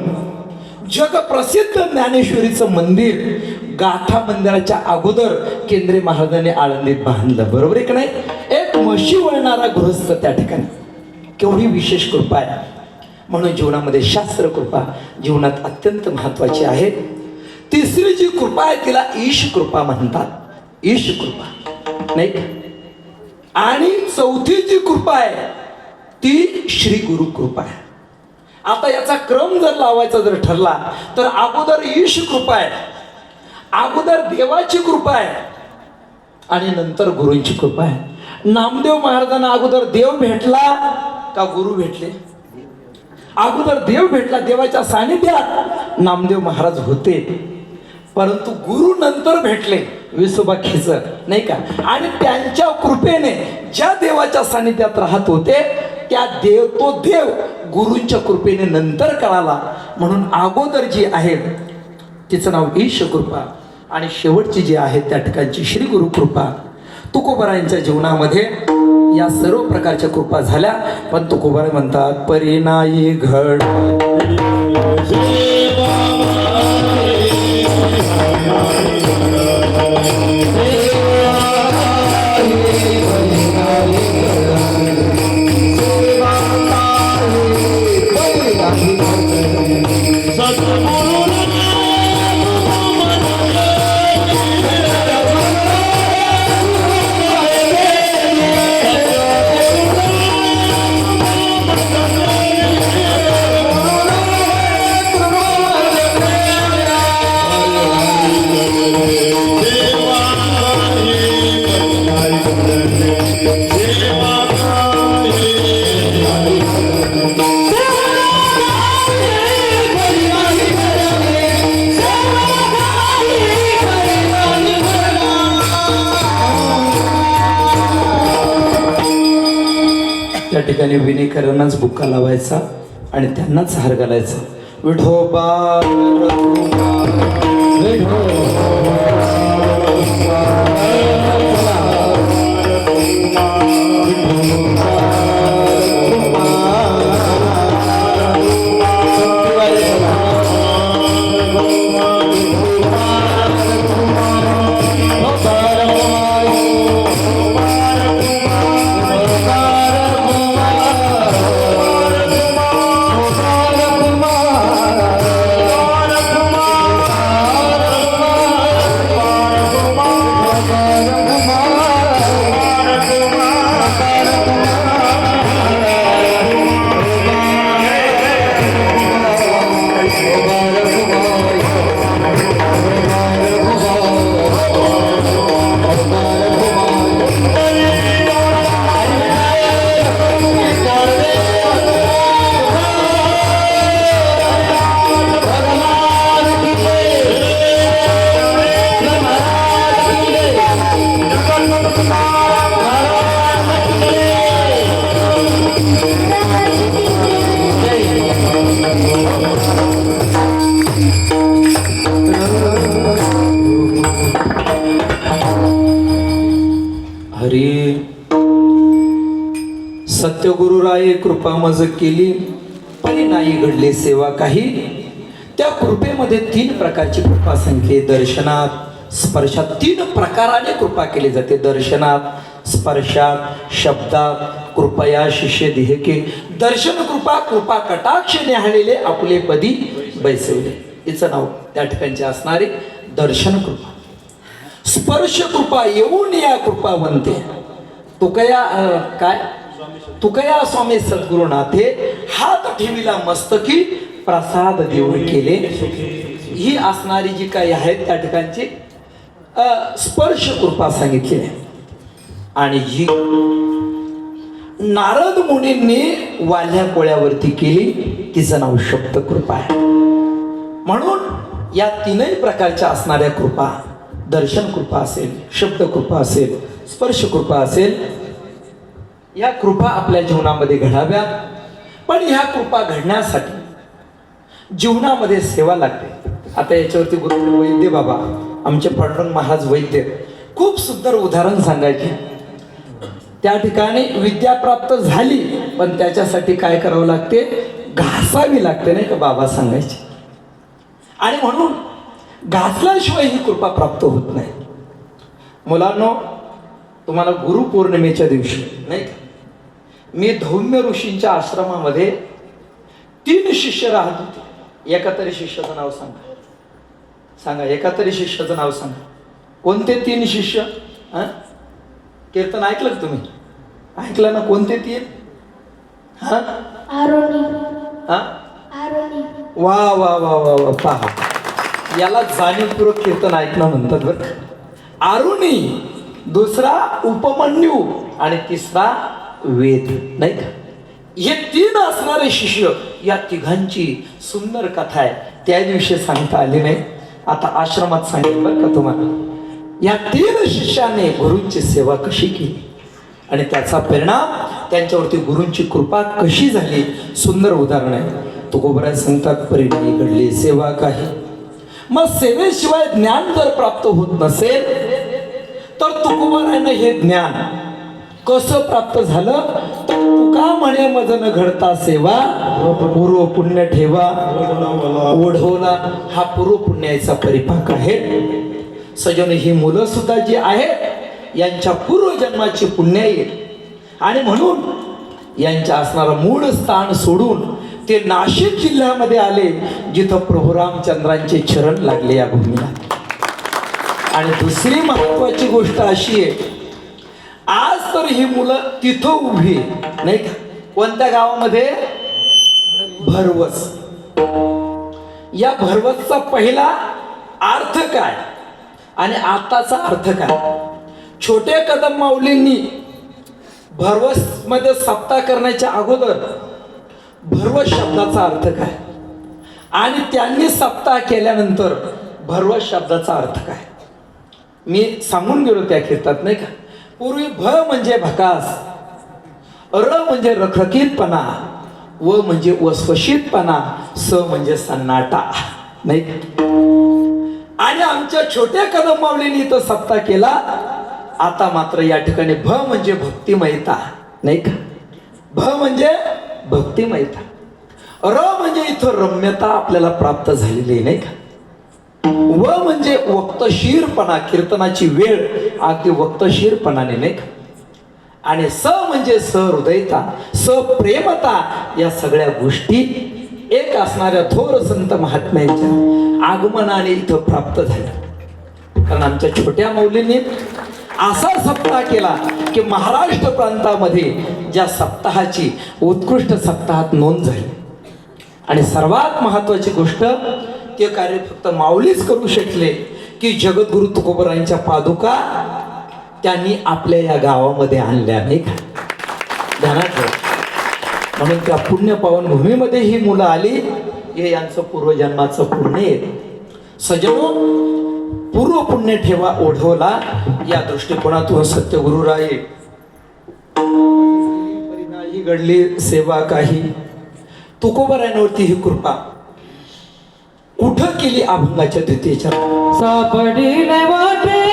जगप्रसिद्ध ज्ञानेश्वरीचं मंदिर गाथा मंदिराच्या अगोदर केंद्रे महाराजांनी आळंदीत बांधलं. बरोबर आहे का नाही. एक म्हशी वळणारा गृहस्थ त्या ठिकाणी. केवढी विशेष कृपा आहे. म्हणून जीवनामध्ये शास्त्र कृपा जीवनात अत्यंत महत्वाची आहे. तिसरी जी कृपा आहे तिला ईश कृपा म्हणतात. ईश कृपा नाही. आणि चौथी जी कृपा आहे ती श्री गुरु कृपा आहे. आता याचा क्रम जर लावायचा जर ठरला तर अगोदर ईश कृपा आहे, अगोदर देवाची कृपा आहे आणि नंतर गुरूंची कृपा आहे. नामदेव महाराजांना अगोदर देव भेटला का गुरु भेटले? अगोदर देव भेटला. देवाच्या सानिध्यात नामदेव महाराज होते, परंतु गुरु नंतर भेटले, विसोबा खेचर नाही का. आणि त्यांच्या कृपेने ज्या देवाच्या सानिध्यात राहत होते तो देव गुरूंच्या कृपेने नंतर कळाला. म्हणून अगोदर जी आहे तिचं नाव ईश कृपा आणि शेवटची जी आहे त्या ठिकाणची श्री गुरु कृपा. तुकोबारायांच्या जीवनामध्ये या सर्व प्रकारच्या कृपा झाल्या, पण तुकोबाराय म्हणतात परिणाई घड त्या ठिकाणी विनेकरांनाच बुक्का लावायचा आणि त्यांनाच हार घालायचा. विठोबा हरी सत्यगुरुराये कृपा मज केली परी नाही घडले सेवा काही. त्या कृपेमध्ये 3 प्रकारची कृपा सांगितली. दर्शनात स्पर्शात 3 प्रकाराने कृपा केली जाते. दर्शनात स्पर्शात शब्दात कृपया शिष्य देहके. दर्शन कृपा कृपा कटाक्ष न्याहाळलेले आपले पदी बैसवले. हिचं नाव त्या ठिकाणचे असणारे दर्शन कृपा. स्पर्श कृपा येऊन या कृपा बनते. तुकया काय तुकया स्वामी सद्गुरुनाथे हात ठेविला मस्तकी प्रसाद देऊन केले. ही असणारी जी काही आहेत त्या ठिकाणची स्पर्श कृपा सांगितली आहे. आणि ही नारद मुनींनी वाल्या कोळ्यावरती केली. तिचं नाव शब्द कृपा आहे. म्हणून या 3 प्रकारच्या असणाऱ्या कृपा, दर्शन कृपा असेल, शब्द कृपा असेल, स्पर्श कृपा असेल, या कृपा आपल्या जीवनामध्ये घडाव्या. पण ह्या कृपा घडण्यासाठी जीवनामध्ये सेवा लागते. आता याच्यावरती गुरु वैद्य बाबा आमचे पांडुरंग महाराज वैद्य खूप सुंदर उदाहरण सांगायचे. त्या ठिकाणी विद्या प्राप्त झाली पण त्याच्यासाठी काय करावं लागते, घासावी लागते नाही का बाबा सांगायचे. आणि म्हणून घासल्याशिवाय ही कृपा प्राप्त होत नाही. मुलांनो, तुम्हाला गुरुपौर्णिमेच्या दिवशी नाही का मी धौम्य ऋषींच्या आश्रमामध्ये 3 शिष्य राहत होते. एका तरी शिष्याचं नाव सांगा. सांगा, एका तरी शिष्याचं नाव सांगा. कोणते 3 शिष्य? कीर्तन ऐकलं का तुम्ही? ऐकलं ना? कोणते 3? वा वा वा वा वा. पहा, याला जाणीवपूर्वक कीर्तन ऐकणं म्हणतात बरं. आरुणी, दुसरा उपमन्यू आणि तिसरा वेद नाही का. हे 3 असणारे शिष्य, या 3घांची सुंदर कथा आहे. त्या दिवशी सांगता आली नाही, आता आश्रमात सांगेल बरं का तुम्हाला. या 3 शिष्याने गुरूंची सेवा कशी केली आणि त्याचा परिणाम त्यांच्यावरती गुरूंची कृपा कशी झाली, सुंदर उदाहरण आहे. तुकोबराय सांगतात, परिणामी घडली सेवा काही. मग सेवेशिवाय ज्ञान जर प्राप्त होत नसेल तर तुकोबरायनं हे ज्ञान कसं प्राप्त झालं, तर तुका म्हणे मज न घडता सेवा पूर्व पुण्य ठेवा ओढवला. हा पूर्व पुण्याचा परिपाक आहे. सजन, ही मुलं सुद्धा जी आहेत यांच्या पूर्वजन्माची पुण्य आहे. आणि म्हणून यांच्या असणारं मूळ स्थान सोडून ते नाशिक जिल्ह्यामध्ये आले, जिथं प्रभू रामचंद्रांचे चरण लागले या भूमीला. आणि दुसरी महत्वाची गोष्ट अशी आहे, आज तर ही मुलं तिथं उभी नाही का. कोणत्या गावामध्ये? भरवस. या भरवसचा पहिला अर्थ काय आणि आताचा अर्थ काय? छोटे कदम माऊलींनी भरवस मध्ये सप्ताह करण्याच्या अगोदर भरवस शब्दाचा अर्थ काय आणि त्यांनी सप्ताह केल्यानंतर भरवस शब्दाचा अर्थ काय मी सांगून गेलो त्या कीर्तनात नाही का. पूर्वी भ म्हणजे भकास, र म्हणजे रखरखीतपणा, व म्हणजे वसवशीतपणा, स म्हणजे सन्नाटा, नाही का? आणि आमच्या छोट्या कदम माऊलींनी इथं सप्ताह केला. आता मात्र या ठिकाणी भ म्हणजे भक्तिमयता, नाही का? भ म्हणजे भक्तिमयता, र म्हणजे इथं रम्यता आपल्याला प्राप्त झालेली आहे, नाही का? व म्हणजे वक्तशीरपणा, कीर्तनाची वेळ अगदी वक्तशीरपणाने, नाही का? आणि स म्हणजे सहृदयता, सप्रेमता, या सगळ्या गोष्टी एक असणाऱ्या थोर संत महात्म्यांच्या आगमनाने इथं प्राप्त झाल्या. कारण आमच्या छोट्या माऊलींनी असा सप्ताह केला की महाराष्ट्र प्रांतामध्ये ज्या सप्ताहाची उत्कृष्ट सप्ताहात नोंद झाली. आणि सर्वात महत्वाची गोष्ट, ते कार्य फक्त माऊलीच करू शकले की जगद्गुरु तुकोबरायांच्या पादुका त्यांनी आपल्या या गावामध्ये आणल्या, नाही का? ध्यानात ठेवा. म्हणून त्या पुण्य पावन भूमीमध्ये ही मुलं आली, हे यांचं पूर्वजन्माचं पुण्य आहे. सजनो, पूर्व पुण्य ठेवा ओढवला, या दृष्टिकोनातून सत्यगुरुराये नाही घडली सेवा काही, तुकोबरायांवरती ही कृपा कुठं केली? अभंगाच्या द्वितीयच्या सापडीले वाटे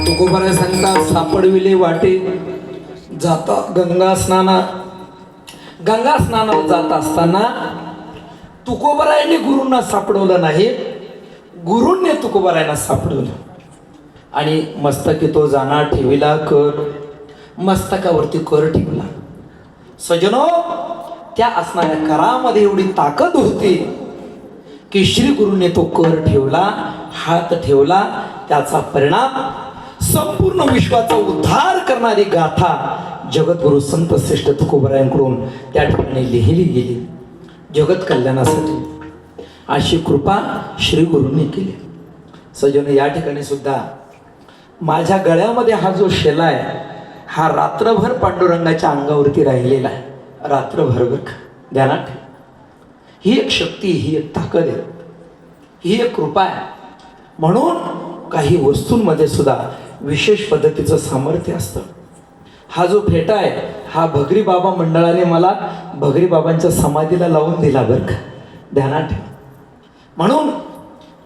तुकोबराय सांगतात, सापडविले वाटे जाता गंगा स्नानाला जात असताना तुकोबरायांनी गुरूंना सापडवलं नाही, गुरूंनी तुकोबरायांना सापडवलं. आणि मस्तकी तो जाना ठेविला कर, मस्तकावरती कर ठेवला. सजनो, त्या असणाऱ्या करामध्ये एवढी ताकद होती की श्री गुरूने तो कर ठेवला, हात ठेवला. त्याचा परिणाम संपूर्ण विश्वाचा उद्धार करणारी गाथा जगद्गुरु संत श्रेष्ठ तुकोबरायांकडून त्या ठिकाणी लिहिली गेली, जगत कल्याणासाठी. अशी कृपा श्री गुरूंनी केली. सजन, या ठिकाणी सुद्धा माझ्या गळ्यामध्ये हा जो शेला आहे, हा रात्रभर पांडुरंगाच्या अंगावरती राहिलेला आहे, रात्रभर. ध्यानात ठेव. ही एक शक्ती, ही एक ताकद आहे, ही एक कृपा आहे. म्हणून काही वस्तूंमध्ये सुद्धा विशेष पद्धतीचं सामर्थ्य असतं. हा जो फेटा आहे, हा भगरी बाबा मंडळाने मला भगरी बाबांच्या समाधीला लावून दिला, बरं का? ध्यानात ठेव. म्हणून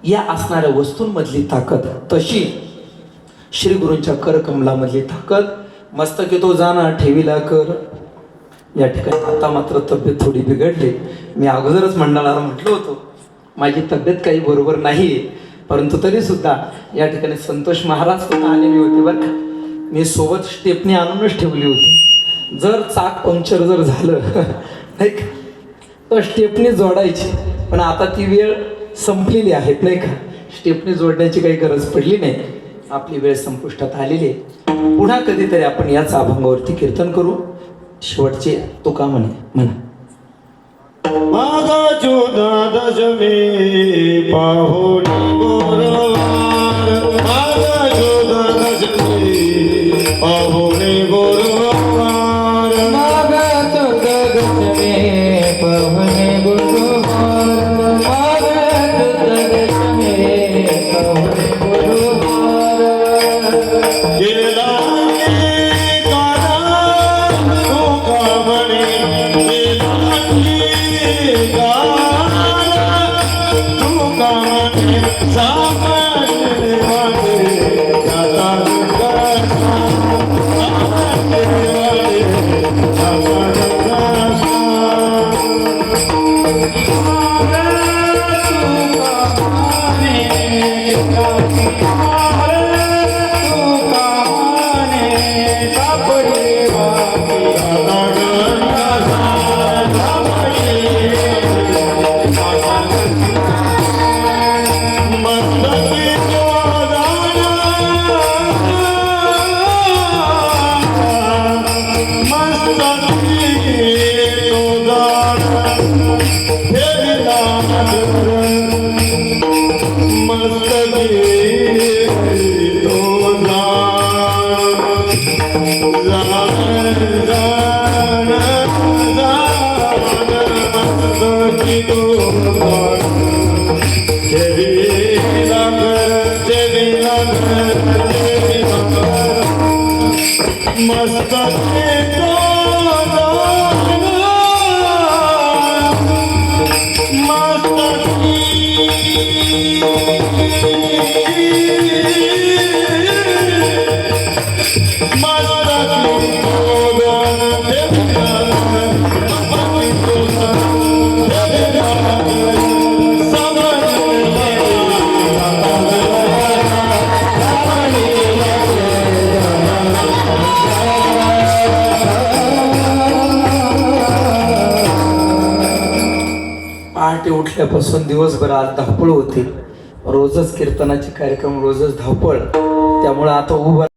या असणाऱ्या वस्तूंमधली ताकद तशी श्री गुरूंच्या करकमलामधली ताकद. मस्तकी तो जाना ठेविला कर. या ठिकाणी आता मात्र तब्येत थोडी बिघडली. मी अगोदरच मंडळाला म्हटलं होतं माझी तब्येत काही बरोबर नाही, परंतु तरी सुद्धा या ठिकाणी संतोष महाराज सुद्धा आलेले होते, बरं का? मी सोबत स्टेपनी आणूनच ठेवली होती. जर चाक पंक्चर जर झालं नाही का, तर स्टेपनी जोडायची. पण आता ती वेळ संपलेली आहे, नाही का? स्टेपनी जोडण्याची काही गरज पडली नाही. आपली वेळ संपुष्टात आलेली आहे. पुन्हा कधीतरी आपण याच अभंगावरती कीर्तन करू. शेवटचे तुका म्हणा. मागा चोदा दशमी पाहुणी गुरुवार मागा चोदा दशमी पाहुणी गुरुवार मागत दशमे पवने गुरुवार मागत दशमे पवने गुरुवार गेला काना तुका म्हणे गेला तुका म्हणे सापडले वाटे दादा पहाटे उठल्यापासून दिवसभर आज धावपळ होती. रोजच कीर्तनाचे कार्यक्रम, रोजच धावपळ. त्यामुळे आता उभं